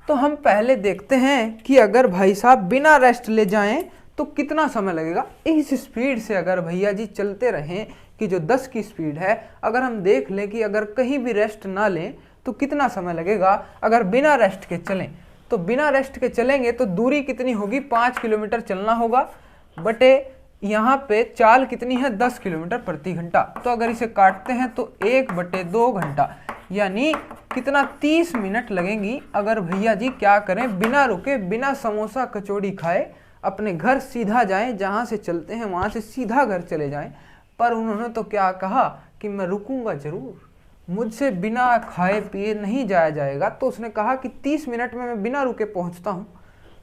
तो हम पहले देखते हैं कि अगर भाई साहब बिना रेस्ट ले जाएं तो कितना समय लगेगा। इस स्पीड से अगर भैया जी चलते रहें कि जो 10 की स्पीड है, अगर हम देख लें कि अगर कहीं भी रेस्ट ना लें तो कितना समय लगेगा अगर बिना रेस्ट के चलें। तो बिना रेस्ट के चलेंगे तो दूरी कितनी होगी, 5 किलोमीटर चलना होगा बटे यहाँ पे चाल कितनी है, 10 किलोमीटर प्रति घंटा। तो अगर इसे काटते हैं तो 1/2 घंटा, यानी कितना 30 मिनट लगेंगी अगर भैया जी क्या करें, बिना रुके बिना समोसा कचौड़ी खाए अपने घर सीधा जाएं, जहाँ से चलते हैं वहाँ से सीधा घर चले जाएं। पर उन्होंने तो क्या कहा कि मैं रुकूंगा जरूर, मुझसे बिना खाए पिए नहीं जाया जाएगा। तो उसने कहा कि 30 मिनट में मैं बिना रुके पहुँचता हूँ।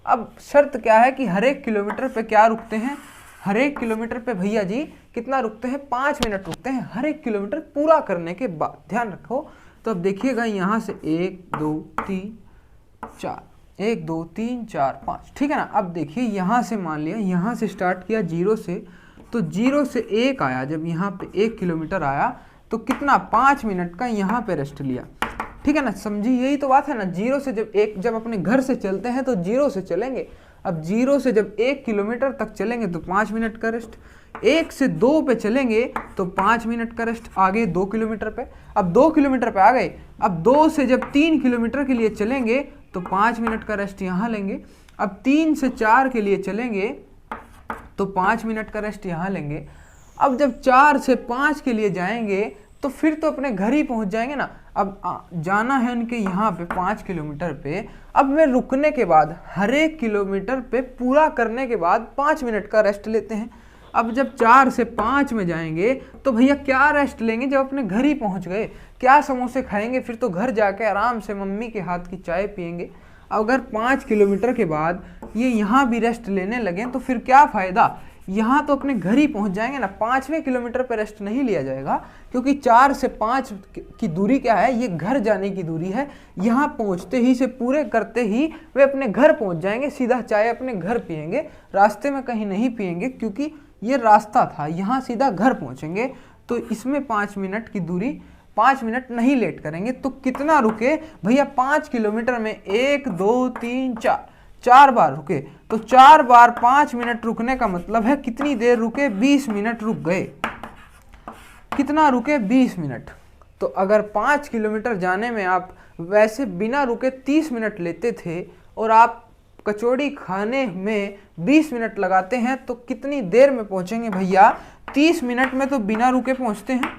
अब शर्त क्या है कि हर एक किलोमीटर पे क्या रुकते हैं, हर एक किलोमीटर पे भैया जी कितना रुकते हैं, 5 मिनट रुकते हैं हर एक किलोमीटर पूरा करने के बाद। ध्यान रखो। तो अब देखिएगा यहाँ से 1 2 3 4, 1 2 3 4 5, ठीक है ना। अब देखिए यहाँ से मान लिया, यहाँ से स्टार्ट किया 0 से, तो 0 से 1 आया, जब यहाँ पे 1 किलोमीटर आया तो कितना 5 मिनट का यहाँ पे रेस्ट लिया, ठीक है ना। समझी, यही तो बात है ना। 0 से जब अपने घर से चलते हैं तो 0 से चलेंगे। अब 0 से जब 1 किलोमीटर तक चलेंगे तो 5 मिनट का रेस्ट, 1 से 2 पे चलेंगे तो 5 मिनट का रेस्ट, आगे 2 किलोमीटर पे। अब 2 किलोमीटर पे आ गए। अब 2 से जब 3 किलोमीटर के लिए चलेंगे तो 5 मिनट का रेस्ट यहाँ लेंगे। अब 3 से 4 के लिए चलेंगे तो 5 मिनट का रेस्ट यहाँ लेंगे। अब जब 4 से 5 के लिए जाएंगे तो फिर तो अपने घर ही पहुंच जाएंगे ना। अब जाना है उनके यहाँ पे 5 किलोमीटर पे। अब वे रुकने के बाद हर एक किलोमीटर पे पूरा करने के बाद 5 मिनट का रेस्ट लेते हैं। अब जब 4 से 5 में जाएंगे तो भैया क्या रेस्ट लेंगे, जब अपने घर ही पहुंच गए क्या समोसे खाएंगे, फिर तो घर जाके आराम से मम्मी के हाथ की चाय पियेंगे। अगर 5 किलोमीटर के बाद ये यहाँ भी रेस्ट लेने लगें तो फिर क्या फ़ायदा, यहाँ तो अपने घर ही पहुँच जाएंगे ना। 5वें किलोमीटर पर रेस्ट नहीं लिया जाएगा, क्योंकि 4 से 5 की दूरी क्या है, ये घर जाने की दूरी है। यहाँ पहुँचते ही से पूरे करते ही वे अपने घर पहुँच जाएंगे, सीधा चाय अपने घर पियेंगे, रास्ते में कहीं नहीं पियेंगे, क्योंकि ये रास्ता था, यहाँ सीधा घर पहुँचेंगे। तो इसमें 5 मिनट की दूरी, 5 मिनट नहीं लेट करेंगे। तो कितना रुके भैया, 5 किलोमीटर में 1 2 3 4 बार रुके। तो 4 बार 5 मिनट रुकने का मतलब है कितनी देर रुके, 20 मिनट रुक गए। कितना रुके, 20 मिनट। तो अगर 5 किलोमीटर जाने में आप वैसे बिना रुके 30 मिनट लेते थे और आप कचौड़ी खाने में 20 मिनट लगाते हैं तो कितनी देर में पहुंचेंगे भैया, 30 मिनट में तो बिना रुके पहुंचते हैं,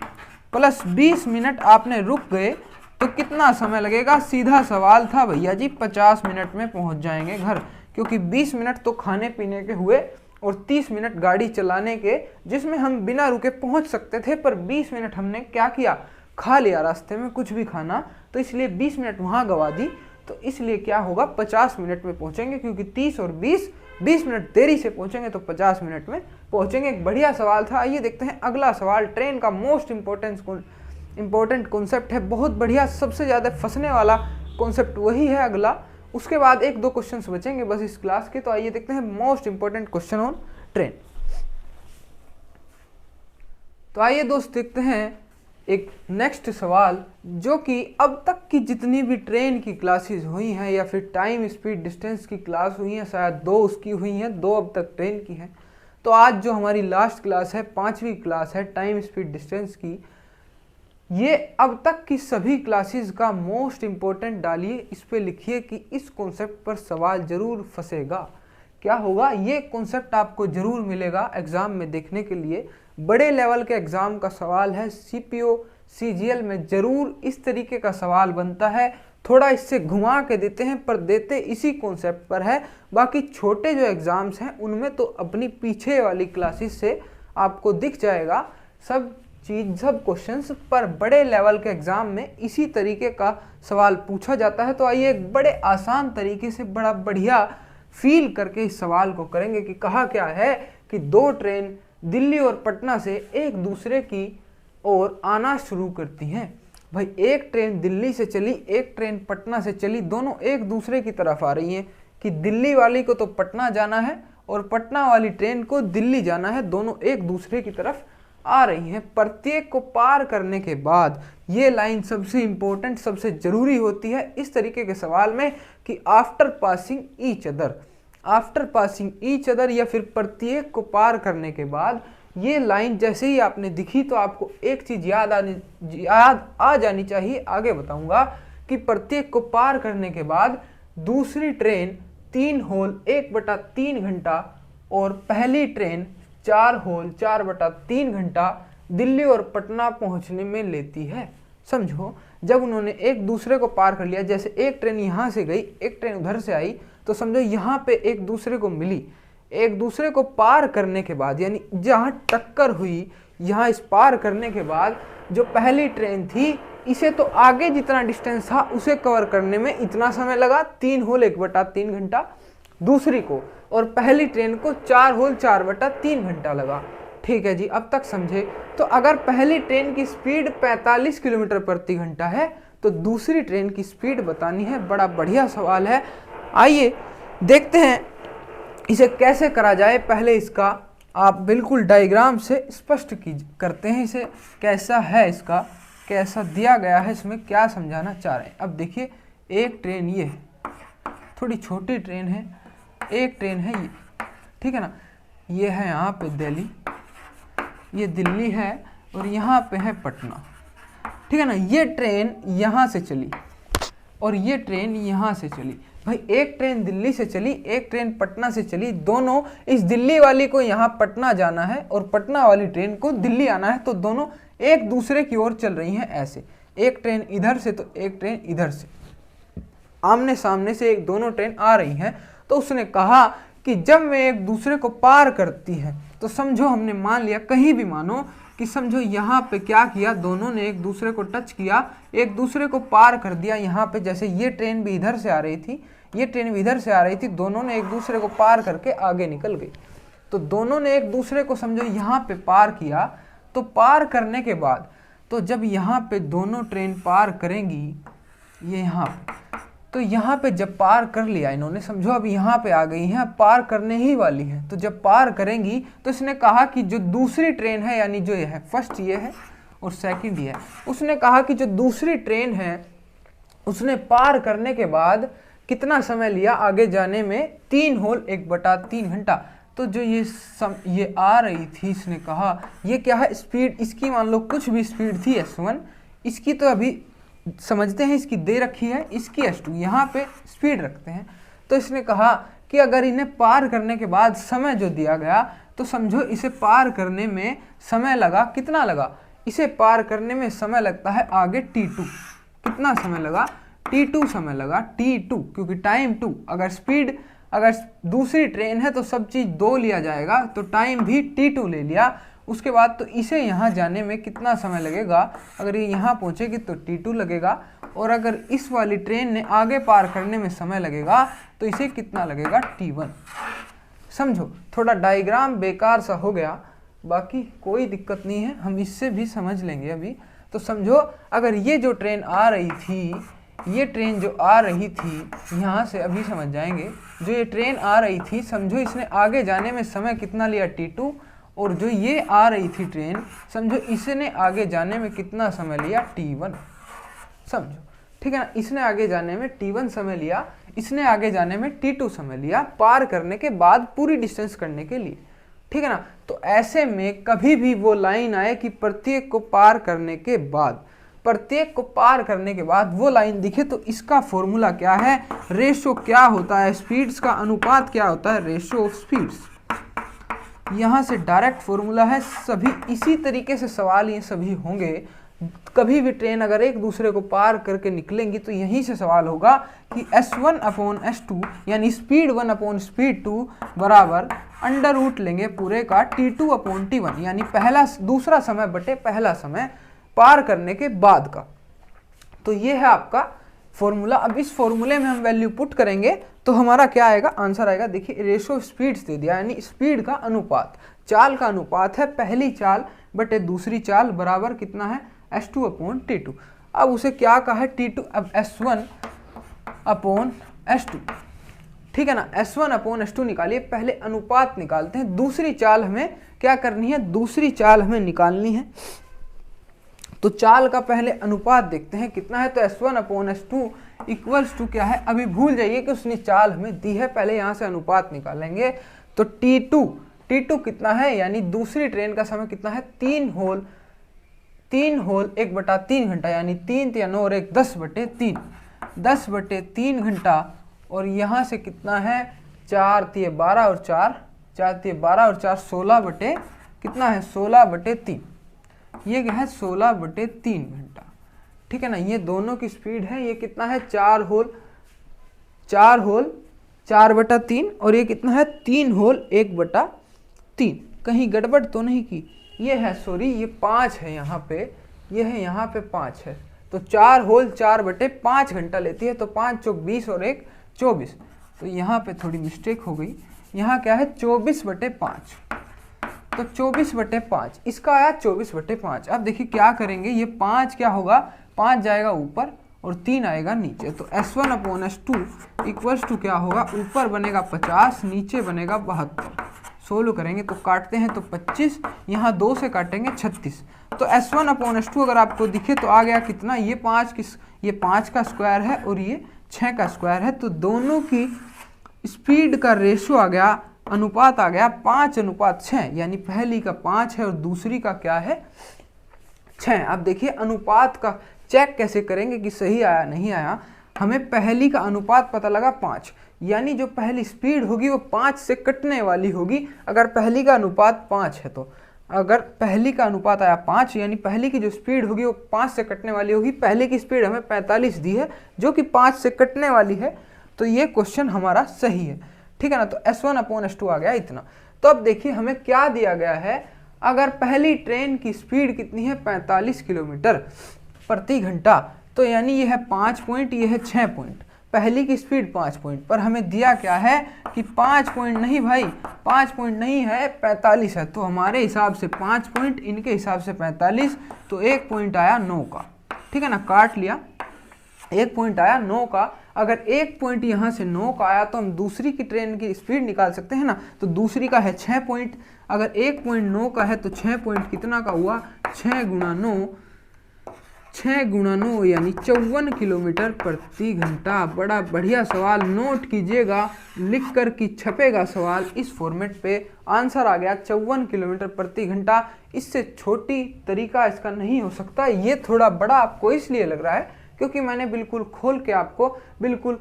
प्लस 20 मिनट आपने रुक गए तो कितना समय लगेगा। सीधा सवाल था भैया जी, 50 मिनट में पहुंच जाएंगे घर, क्योंकि 20 मिनट तो खाने पीने के हुए और 30 मिनट गाड़ी चलाने के, जिसमें हम बिना रुके पहुंच सकते थे, पर 20 मिनट हमने क्या किया, खा लिया रास्ते में कुछ भी खाना, तो इसलिए 20 मिनट वहाँ गवा दी। तो इसलिए क्या होगा, 50 मिनट में पहुंचेंगे, क्योंकि 30 और 20 मिनट देरी से पहुंचेंगे तो 50 मिनट में पहुंचेंगे। एक बढ़िया सवाल था। आइए देखते हैं अगला सवाल। ट्रेन का मोस्ट इंपॉर्टेंट कॉन्सेप्ट है, बहुत बढ़िया, सबसे ज़्यादा फंसने वाला कॉन्सेप्ट वही है अगला। उसके बाद 1-2 क्वेश्चंस बचेंगे बस इस क्लास के। तो आइए देखते हैं most important question on train. तो आइए दोस्त देखते हैं एक नेक्स्ट सवाल, जो कि अब तक की जितनी भी ट्रेन की क्लासेस हुई हैं या फिर टाइम स्पीड डिस्टेंस की क्लास हुई हैं, शायद 2 उसकी हुई हैं, 2 अब तक ट्रेन की हैं। तो आज जो हमारी लास्ट क्लास है, 5वीं क्लास है टाइम स्पीड डिस्टेंस की, ये अब तक की सभी क्लासेस का मोस्ट इम्पोर्टेंट डालिए, इस पे लिखिए कि इस कॉन्सेप्ट पर सवाल जरूर फंसेगा। क्या होगा, ये कॉन्सेप्ट आपको जरूर मिलेगा एग्जाम में देखने के लिए। बड़े लेवल के एग्जाम का सवाल है, सीपीओ सीजीएल में जरूर इस तरीके का सवाल बनता है। थोड़ा इससे घुमा के देते हैं, पर देते इसी कॉन्सेप्ट पर है। बाकी छोटे जो एग्जाम्स हैं उनमें तो अपनी पीछे वाली क्लासेस से आपको दिख जाएगा सब चीज, सब क्वेश्चंस, पर बड़े लेवल के एग्जाम में इसी तरीके का सवाल पूछा जाता है। तो आइए एक बड़े आसान तरीके से बड़ा बढ़िया फील करके इस सवाल को करेंगे कि कहा क्या है कि 2 ट्रेन दिल्ली और पटना से एक दूसरे की ओर आना शुरू करती हैं। भाई एक ट्रेन दिल्ली से चली, एक ट्रेन पटना से चली, दोनों एक दूसरे की तरफ आ रही हैं कि दिल्ली वाली को तो पटना जाना है और पटना वाली ट्रेन को दिल्ली जाना है, दोनों एक दूसरे की तरफ आ रही हैं। प्रत्येक को पार करने के बाद ये लाइन सबसे इम्पोर्टेंट, सबसे ज़रूरी होती है इस तरीके के सवाल में कि after passing each other, after passing each other, या फिर प्रत्येक को पार करने के बाद ये लाइन जैसे ही आपने दिखी तो आपको एक चीज़ याद आ जानी चाहिए, आगे बताऊंगा, कि प्रत्येक को पार करने के बाद दूसरी ट्रेन 3 होल 1/3 घंटा और पहली ट्रेन 4 होल 4/3 घंटा दिल्ली और पटना पहुंचने में लेती है। समझो, जब उन्होंने एक दूसरे को पार कर लिया, जैसे एक ट्रेन यहाँ से गई, एक ट्रेन उधर से आई, तो समझो यहाँ पे एक दूसरे को मिली। एक दूसरे को पार करने के बाद, यानी जहाँ टक्कर हुई, यहाँ इस पार करने के बाद जो पहली ट्रेन थी, इसे तो आगे जितना डिस्टेंस था उसे कवर करने में इतना समय लगा, 3 होल 1/3 घंटा, दूसरी को और पहली ट्रेन को 4 होल 4/3 घंटा लगा। ठीक है जी, अब तक समझे। तो अगर पहली ट्रेन की स्पीड 45 किलोमीटर प्रति घंटा है तो दूसरी ट्रेन की स्पीड बतानी है। बड़ा बढ़िया सवाल है, आइए देखते हैं इसे कैसे करा जाए। पहले इसका आप बिल्कुल डायग्राम से स्पष्ट करते हैं इसे, कैसा है, इसका कैसा दिया गया है, इसमें क्या समझाना चाह रहे हैं। अब देखिए, एक ट्रेन ये है, थोड़ी छोटी ट्रेन है, एक ट्रेन है ये, ठीक है ना, ये है यहाँ पे दिल्ली, ये दिल्ली है और यहाँ पे है पटना, ठीक है ना। ये ट्रेन यहाँ से चली और ये ट्रेन यहाँ से चली। भाई एक ट्रेन दिल्ली से चली, एक ट्रेन पटना से चली, दोनों, इस दिल्ली वाली को यहाँ पटना जाना है और पटना वाली ट्रेन को दिल्ली आना है, तो दोनों एक दूसरे की ओर चल रही हैं ऐसे। एक ट्रेन इधर से तो एक ट्रेन इधर से, आमने सामने से एक दोनों ट्रेन आ रही हैं। तो उसने कहा कि जब वे एक दूसरे को पार करती हैं, तो समझो हमने मान लिया, कहीं भी मानो कि समझो यहाँ पे क्या किया, दोनों ने एक दूसरे को टच किया, एक दूसरे को पार कर दिया। यहाँ पे जैसे ये ट्रेन भी इधर से आ रही थी, ये ट्रेन भी इधर से आ रही थी, दोनों ने एक दूसरे को पार करके आगे निकल गई। तो दोनों ने एक दूसरे को समझो यहाँ पे पार किया। तो पार करने के बाद, तो जब यहाँ पे दोनों ट्रेन पार करेंगी, ये यहाँ पे, तो यहाँ पे जब पार कर लिया इन्होंने, समझो अब यहाँ पे आ गई हैं, पार करने ही वाली हैं। तो जब पार करेंगी तो इसने कहा कि जो दूसरी ट्रेन है, यानी जो ये है, फर्स्ट ये है और सेकंड ये है, उसने कहा कि जो दूसरी ट्रेन है उसने पार करने के बाद कितना समय लिया आगे जाने में, 3 होल 1/3 घंटा। तो जो ये आ रही थी, इसने कहा ये क्या है, स्पीड इसकी मान लो कुछ भी स्पीड थी S1, इसकी तो अभी समझते हैं, इसकी दे रखी है, इसकी S2, यहाँ पे स्पीड रखते हैं। तो इसने कहा कि अगर इन्हें पार करने के बाद समय जो दिया गया, तो समझो इसे पार करने में समय लगा, कितना लगा, इसे पार करने में समय लगता है आगे T2। कितना समय लगा, T2 समय लगा, T2, क्योंकि टाइम 2, अगर स्पीड, अगर दूसरी ट्रेन है तो सब चीज़ 2 लिया जाएगा, तो टाइम भी T2 ले लिया। उसके बाद तो इसे यहाँ जाने में कितना समय लगेगा, अगर ये यहाँ पहुँचेगी तो T2 लगेगा, और अगर इस वाली ट्रेन ने आगे पार करने में समय लगेगा तो इसे कितना लगेगा, T1। समझो, थोड़ा डायग्राम बेकार सा हो गया, बाकी कोई दिक्कत नहीं है, हम इससे भी समझ लेंगे अभी। तो समझो, अगर ये जो ट्रेन आ रही थी, ये ट्रेन जो आ रही थी, यहाँ से अभी समझ जाएंगे, जो ये ट्रेन आ रही थी, समझो इसने आगे जाने में समय कितना लिया, T2, और जो ये आ रही थी ट्रेन, समझो इसने आगे जाने में कितना समय लिया, T1। समझो, ठीक है ना, इसने आगे जाने में T1 समय लिया, इसने आगे जाने में T2 समय लिया, पार करने के बाद पूरी डिस्टेंस करने के लिए, ठीक है ना। तो ऐसे में कभी भी वो लाइन आए कि प्रत्येक को पार करने के बाद, प्रत्येक को पार करने के बाद वो लाइन दिखे, तो इसका फॉर्मूला क्या है, रेशो क्या होता है, स्पीड्स का अनुपात क्या होता है, रेशो ऑफ स्पीड्स। यहाँ से डायरेक्ट फॉर्मूला है, सभी इसी तरीके से सवाल ये सभी होंगे। कभी भी ट्रेन अगर एक दूसरे को पार करके निकलेंगी तो यहीं से सवाल होगा कि S1/S2 यानी स्पीड 1/स्पीड 2 बराबर अंडर रूट लेंगे पूरे का T2/T1, यानी दूसरा समय बटे पहला समय पार करने के बाद का। तो ये है आपका फॉर्मूला। अब इस फॉर्मूले में हम वैल्यू पुट करेंगे तो हमारा क्या आएगा, आंसर आएगा, देखिए रेशो स्पीड्स दे दिया, यानी स्पीड का अनुपात, चाल का अनुपात है, पहली चाल बटे दूसरी चाल बराबर कितना है, S2/T2। अब उसे क्या कहा है, T2, अब S1/S2, ठीक है ना, S1/S2 निकालिए, पहले अनुपात निकालते हैं, दूसरी चाल हमें क्या करनी है, दूसरी चाल हमें निकालनी है। तो चाल का पहले अनुपात देखते हैं कितना है, तो S1/S2 इक्वल्स टू क्या है, अभी भूल जाइए कि उसने चाल हमें दी है, पहले यहाँ से अनुपात निकालेंगे। तो T2 कितना है, यानी दूसरी ट्रेन का समय कितना है, 3 होल 1/3 घंटा, यानी 3 × 9 और 1 10/3। 10/3 घंटा, और यहाँ से कितना है 4 तिये 12 और 4 16 कितना है 16/3, ये क्या है 16/3 घंटा। ठीक है ना, ये दोनों की स्पीड है। ये कितना है 4 होल 4/3, और ये कितना है 3 होल 1/3। कहीं गड़बड़ तो नहीं की? ये है सॉरी, ये 5 है यहाँ पे, ये है यहाँ पे 5 है, तो 4 होल 4/5 घंटा लेती है, तो 5 चौक 20 और 1 24। तो यहाँ पे थोड़ी मिस्टेक हो गई, यहाँ क्या है 24/5, तो 24/5 इसका आया 24/5। अब देखिए क्या करेंगे, ये 5 क्या होगा, 5 जाएगा ऊपर और 3 आएगा नीचे, तो S1/S2 इक्वल्स टू क्या होगा, ऊपर बनेगा 50, नीचे बनेगा 72। सोल्व करेंगे तो काटते हैं तो 25, यहाँ 2 से काटेंगे 36, तो S1/S2 अगर आपको दिखे तो आ गया कितना, ये 5 का स्क्वायर है और ये 6 का स्क्वायर है, तो दोनों की स्पीड का रेशो आ गया, अनुपात आ गया 5:6, यानी पहली का 5 है और दूसरी का क्या है 6। अब देखिए अनुपात का चेक कैसे करेंगे कि सही आया नहीं आया। हमें पहली का अनुपात पता लगा 5, यानी जो पहली स्पीड होगी वो 5 से कटने वाली होगी। अगर पहली का अनुपात 5 है, तो अगर पहली का अनुपात आया 5, यानी पहली की जो स्पीड होगी वो 5 से कटने वाली होगी। पहले की स्पीड हमें 45 दी है जो कि 5 से कटने वाली है, तो ये क्वेश्चन हमारा सही है। ठीक है ना, तो S1/S2 आ गया इतना। तो अब देखिए हमें क्या दिया गया है, अगर पहली ट्रेन की स्पीड कितनी है 45 किलोमीटर प्रति घंटा, तो यानी ये है 5 पॉइंट, ये है 6 पॉइंट। पहली की स्पीड 5 पॉइंट, पर हमें दिया क्या है कि 5 पॉइंट नहीं भाई, 5 पॉइंट नहीं है 45 है, तो हमारे हिसाब से 5 पॉइंट, इनके हिसाब से 45, तो 1 पॉइंट आया 9 का। ठीक है ना, काट लिया, 1 पॉइंट आया 9 का। अगर 1 पॉइंट यहाँ से 9 का आया तो हम दूसरी की ट्रेन की स्पीड निकाल सकते हैं ना, तो दूसरी का है 6 पॉइंट। अगर 1 पॉइंट 9 का है तो 6 पॉइंट कितना का हुआ, 6 गुणा 9 यानी 54 किलोमीटर प्रति घंटा। बड़ा बढ़िया सवाल, नोट कीजिएगा, लिख कर कि छपेगा सवाल इस फॉर्मेट पे। आंसर आ गया 54 किलोमीटर प्रति घंटा। इससे छोटी तरीका इसका नहीं हो सकता। ये थोड़ा बड़ा आपको इसलिए लग रहा है क्योंकि मैंने बिल्कुल खोल के आपको बिल्कुल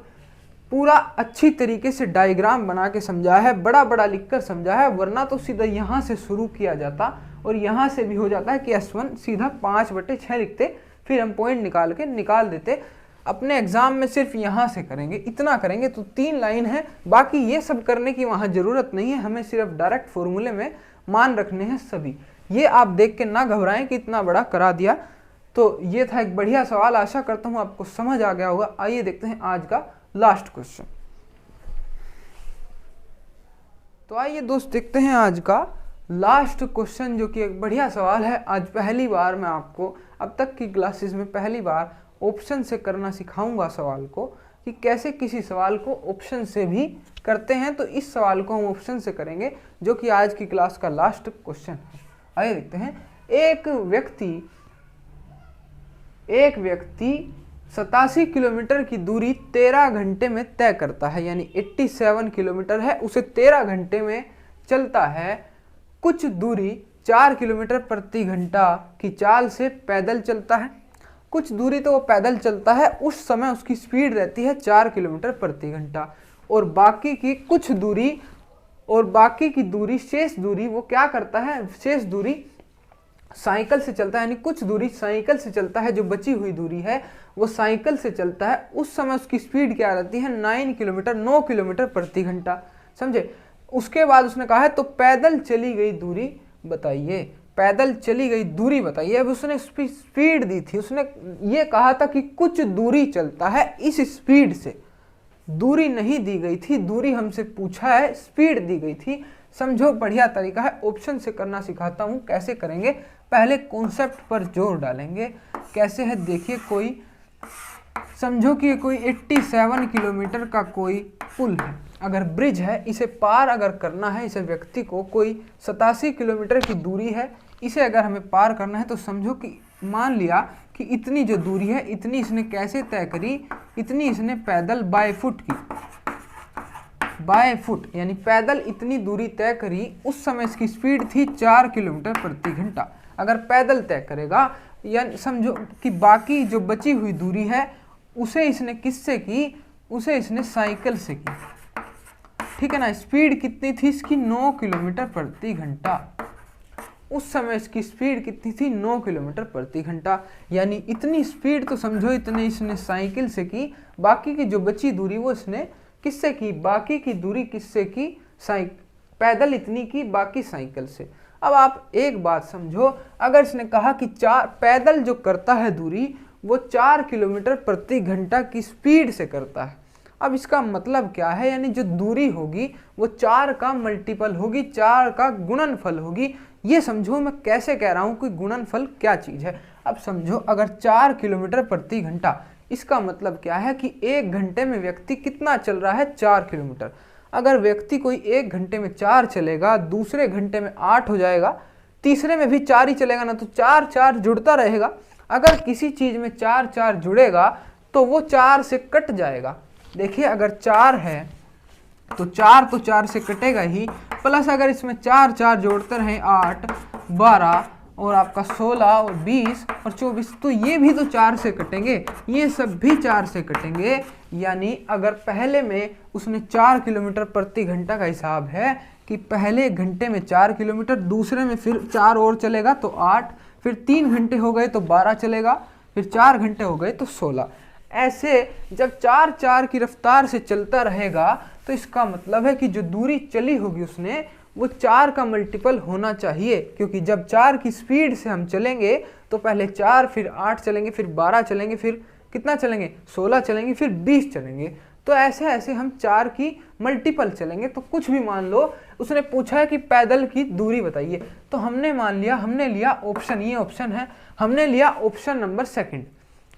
पूरा अच्छी तरीके से डायग्राम बना के समझाया है, बड़ा बड़ा लिखकर समझाया है, वरना तो सीधा यहाँ से शुरू किया जाता और यहाँ से भी हो जाता है कि S1 सीधा 5/6 लिखते, फिर हम पॉइंट निकाल देते। अपने एग्जाम में सिर्फ यहाँ से करेंगे, इतना करेंगे तो 3 लाइन है, बाकी ये सब करने की वहाँ ज़रूरत नहीं है। हमें सिर्फ डायरेक्ट फॉर्मूले में मान रखने हैं सभी। ये आप देख के ना घबराएं कि इतना बड़ा करा दिया। तो ये था एक बढ़िया सवाल, आशा करता हूँ आपको समझ आ गया होगा। आइए देखते हैं आज का लास्ट क्वेश्चन। तो आइए दोस्त देखते हैं आज का लास्ट क्वेश्चन, जो कि एक बढ़िया सवाल है। आज पहली बार मैं आपको, अब तक की क्लासेस में पहली बार ऑप्शन से करना सिखाऊंगा सवाल को, कि कैसे किसी सवाल को ऑप्शन से भी करते हैं। तो इस सवाल को हम ऑप्शन से करेंगे, जो कि आज की क्लास का लास्ट क्वेश्चन है। आइए देखते हैं। एक व्यक्ति 87 किलोमीटर की दूरी 13 घंटे में तय करता है, यानी 87 किलोमीटर है, उसे 13 घंटे में चलता है। कुछ दूरी 4 किलोमीटर प्रति घंटा की चाल से पैदल चलता है। कुछ दूरी तो वो पैदल चलता है, उस समय उसकी स्पीड रहती है 4 किलोमीटर प्रति घंटा, और बाकी की कुछ दूरी और बाकी की दूरी शेष दूरी वो क्या करता है, शेष दूरी साइकिल से चलता है। यानी कुछ दूरी साइकिल से चलता है, जो बची हुई दूरी है वो साइकिल से चलता है। उस समय उसकी स्पीड क्या रहती है, 9 किलोमीटर प्रति घंटा। समझे। उसके बाद उसने कहा है तो पैदल चली गई दूरी बताइए, पैदल चली गई दूरी बताइए। अब उसने स्पीड दी थी, उसने ये कहा था कि कुछ दूरी चलता है इस स्पीड से, दूरी नहीं दी गई थी, दूरी हमसे पूछा है, स्पीड दी गई थी। समझो, बढ़िया तरीका है, ऑप्शन से करना सिखाता हूँ। कैसे करेंगे, पहले कॉन्सेप्ट पर जोर डालेंगे। कैसे है देखिए, कोई समझो कि कोई 87 किलोमीटर का कोई पुल है, अगर ब्रिज है, इसे पार अगर करना है, इसे व्यक्ति को कोई 87 किलोमीटर की दूरी है, इसे अगर हमें पार करना है, तो समझो कि मान लिया कि इतनी जो दूरी है, इतनी इसने कैसे तय करी, इतनी इसने पैदल बाय फुट की, बाय फुट यानी पैदल इतनी दूरी तय करी। उस समय इसकी स्पीड थी 4 किलोमीटर प्रति घंटा। अगर पैदल तय करेगा, या समझो कि बाकी जो बची हुई दूरी है उसे इसने किससे की, उसे इसने साइकिल से की, ठीक है ना। स्पीड कितनी थी इसकी, 9 किलोमीटर प्रति घंटा। उस समय इसकी स्पीड कितनी थी, 9 किलोमीटर प्रति घंटा। यानी इतनी स्पीड तो समझो इतने इसने साइकिल से की, बाकी की जो बची दूरी वो इसने किससे की, बाकी की दूरी किससे की, पैदल इतनी की, बाकी साइकिल से। अब आप एक बात समझो, अगर इसने कहा कि पैदल जो करता है दूरी वो 4 किलोमीटर प्रति घंटा की स्पीड से करता है। अब इसका मतलब क्या है, यानी जो दूरी होगी वो 4 का मल्टीपल होगी, 4 का गुणनफल होगी। ये समझो मैं कैसे कह रहा हूँ कि गुणनफल क्या चीज़ है। अब समझो अगर 4 किलोमीटर प्रति घंटा, इसका मतलब क्या है कि 1 घंटे में व्यक्ति कितना चल रहा है, 4 किलोमीटर। अगर व्यक्ति कोई 1 घंटे में 4 चलेगा, दूसरे घंटे में 8 हो जाएगा, तीसरे में भी 4 ही चलेगा ना, तो 4 4 जुड़ता रहेगा। अगर किसी चीज़ में 4 4 जुड़ेगा तो वो 4 से कट जाएगा। देखिए अगर 4 है तो 4 से कटेगा ही, प्लस अगर इसमें 4 4 जोड़ते रहें, 8 12 और आपका 16 और 20 और 24, तो ये भी तो 4 से कटेंगे, ये सब भी 4 से कटेंगे। यानी अगर पहले में उसने 4 किलोमीटर प्रति घंटा का हिसाब है कि पहले घंटे में 4 किलोमीटर, दूसरे में फिर 4 और चलेगा तो 8, फिर 3 घंटे हो गए तो 12 चलेगा, फिर 4 घंटे हो गए तो 16। ऐसे जब 4 4 की रफ्तार से चलता रहेगा तो इसका मतलब है कि जो दूरी चली होगी उसने वो 4 का मल्टीपल होना चाहिए, क्योंकि जब 4 की स्पीड से हम चलेंगे तो पहले 4, फिर 8 चलेंगे, फिर 12 चलेंगे, फिर कितना चलेंगे, 16 चलेंगे, फिर 20 चलेंगे। तो ऐसे ऐसे हम 4 की मल्टीपल चलेंगे। तो कुछ भी मान लो, उसने पूछा है कि पैदल की दूरी बताइए, तो हमने मान लिया, हमने लिया ऑप्शन, ये ऑप्शन है, हमने लिया ऑप्शन नंबर सेकंड।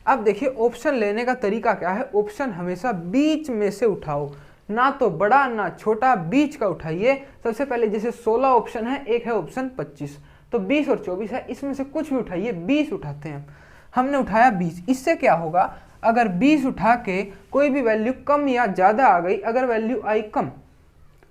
अब देखिए ऑप्शन लेने का तरीका क्या है, ऑप्शन हमेशा बीच में से उठाओ, ना तो बड़ा ना छोटा, बीच का उठाइए। सबसे पहले जैसे 16 ऑप्शन है, एक है ऑप्शन 25, तो 20 और 24 है, इसमें से कुछ भी उठाइए, 20 उठाते हैं। हमने उठाया 20, इससे क्या होगा, अगर 20 उठा के कोई भी वैल्यू कम या ज़्यादा आ गई, अगर वैल्यू आई कम,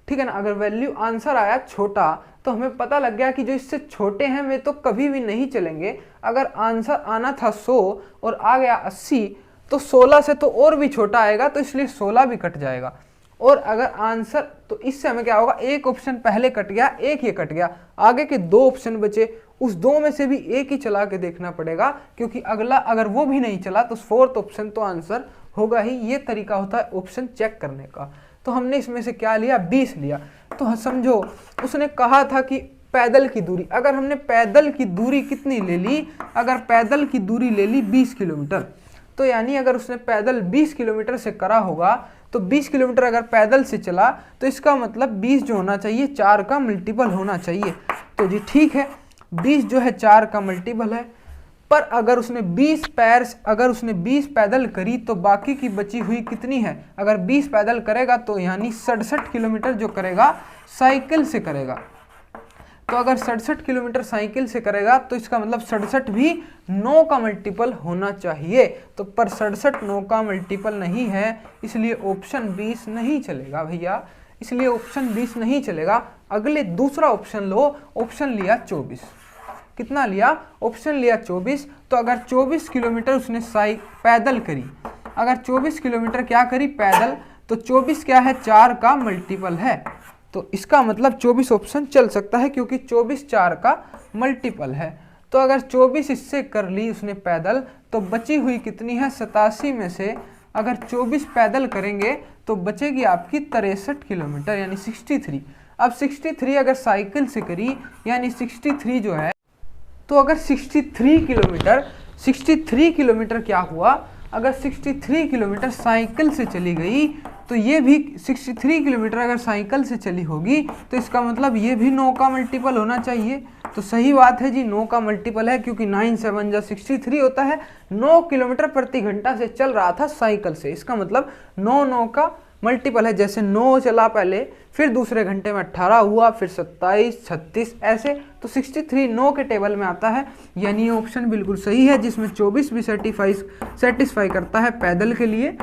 ठीक है ना, अगर वैल्यू आंसर आया छोटा, तो हमें पता लग गया कि जो इससे छोटे हैं वे तो कभी भी नहीं चलेंगे। अगर आंसर आना था 100 और आ गया 80, तो 16 से तो और भी छोटा आएगा, तो इसलिए 16 भी कट जाएगा। और अगर आंसर, तो इससे हमें क्या होगा, एक ऑप्शन पहले कट गया, एक ये कट गया, आगे के 2 ऑप्शन बचे, उस 2 में से भी एक ही चला के देखना पड़ेगा, क्योंकि अगला अगर वो भी नहीं चला तो 4th ऑप्शन तो आंसर होगा ही। ये तरीका होता है ऑप्शन चेक करने का। तो हमने इसमें से क्या लिया, 20 लिया। तो समझो उसने कहा था कि पैदल की दूरी, अगर हमने पैदल की दूरी कितनी ले ली, अगर पैदल की दूरी ले ली 20 किलोमीटर, तो यानी अगर उसने पैदल 20 किलोमीटर से करा होगा, तो 20 किलोमीटर अगर पैदल से चला तो इसका मतलब 20 जो होना चाहिए 4 का मल्टीपल होना चाहिए। तो जी ठीक है, 20 जो है 4 का मल्टीपल है। पर अगर उसने 20 पैदल करी तो बाकी की बची हुई कितनी है, अगर 20 पैदल करेगा तो यानी 67 किलोमीटर जो करेगा साइकिल से करेगा। तो अगर 67 किलोमीटर साइकिल से करेगा तो इसका मतलब 67 भी 9 का मल्टीपल होना चाहिए। तो पर 67 9 का मल्टीपल नहीं है, इसलिए ऑप्शन 20 नहीं चलेगा भैया, इसलिए ऑप्शन 20 नहीं चलेगा। अगले दूसरा ऑप्शन लो, ऑप्शन लिया 24। कितना लिया, ऑप्शन लिया 24। तो अगर 24 किलोमीटर उसने पैदल करी, अगर 24 किलोमीटर क्या करी पैदल, तो 24 क्या है, 4 का मल्टीपल है। तो इसका मतलब 24 ऑप्शन चल सकता है, क्योंकि 24 4 का मल्टीपल है। तो अगर 24 इससे कर ली उसने पैदल, तो बची हुई कितनी है, 87 में से अगर 24 पैदल करेंगे तो बचेगी आपकी 63 किलोमीटर, यानी 63। अब 63 अगर साइकिल से करी, यानी 63 जो है, तो अगर 63 किलोमीटर क्या हुआ, अगर 63 किलोमीटर साइकिल से चली गई, तो ये भी 63 किलोमीटर अगर साइकिल से चली होगी, तो इसका मतलब ये भी 9 का मल्टीपल होना चाहिए। तो सही बात है जी, 9 का मल्टीपल है, क्योंकि 9 7 जा 63 होता है। 9 किलोमीटर प्रति घंटा से चल रहा था साइकिल से, इसका मतलब 9 का मल्टीपल है। जैसे 9 चला पहले, फिर दूसरे घंटे में 18 हुआ, फिर 27 36 ऐसे, तो 63 9 के टेबल में आता है। यानी ऑप्शन बिल्कुल सही है, जिसमें 24 भी सेटिस्फाई करता है पैदल के लिए,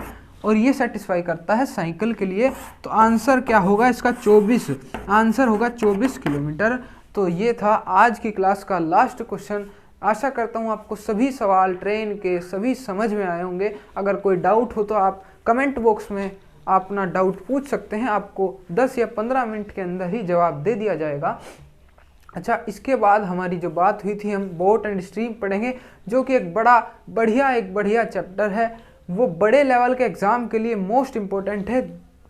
और ये सेटिस्फाई करता है साइकिल के लिए। तो आंसर क्या होगा इसका, 24, आंसर होगा 24 किलोमीटर। तो ये था आज की क्लास का लास्ट क्वेश्चन। आशा करता हूँ आपको सभी सवाल ट्रेन के सभी समझ में आए होंगे। अगर कोई डाउट हो तो आप कमेंट बॉक्स में अपना डाउट पूछ सकते हैं, आपको 10 या 15 मिनट के अंदर ही जवाब दे दिया जाएगा। अच्छा, इसके बाद हमारी जो बात हुई थी, हम बोट एंड स्ट्रीम पढ़ेंगे, जो कि एक बढ़िया चैप्टर है। वो बड़े लेवल के एग्ज़ाम के लिए मोस्ट इम्पोर्टेंट है,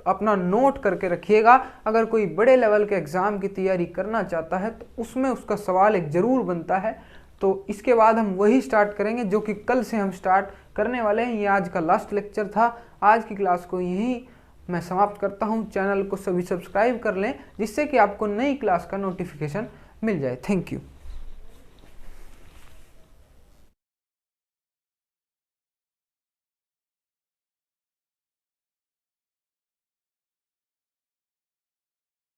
अपना नोट करके रखिएगा। अगर कोई बड़े लेवल के एग्ज़ाम की तैयारी करना चाहता है तो उसमें उसका सवाल एक ज़रूर बनता है। तो इसके बाद हम वही स्टार्ट करेंगे जो कि कल से हम स्टार्ट करने वाले हैं। ये आज का लास्ट लेक्चर था। आज की क्लास को यहीं मैं समाप्त करता हूँ। चैनल को सभी सब्सक्राइब कर लें जिससे कि आपको नई क्लास का नोटिफिकेशन मिल जाए। Thank you.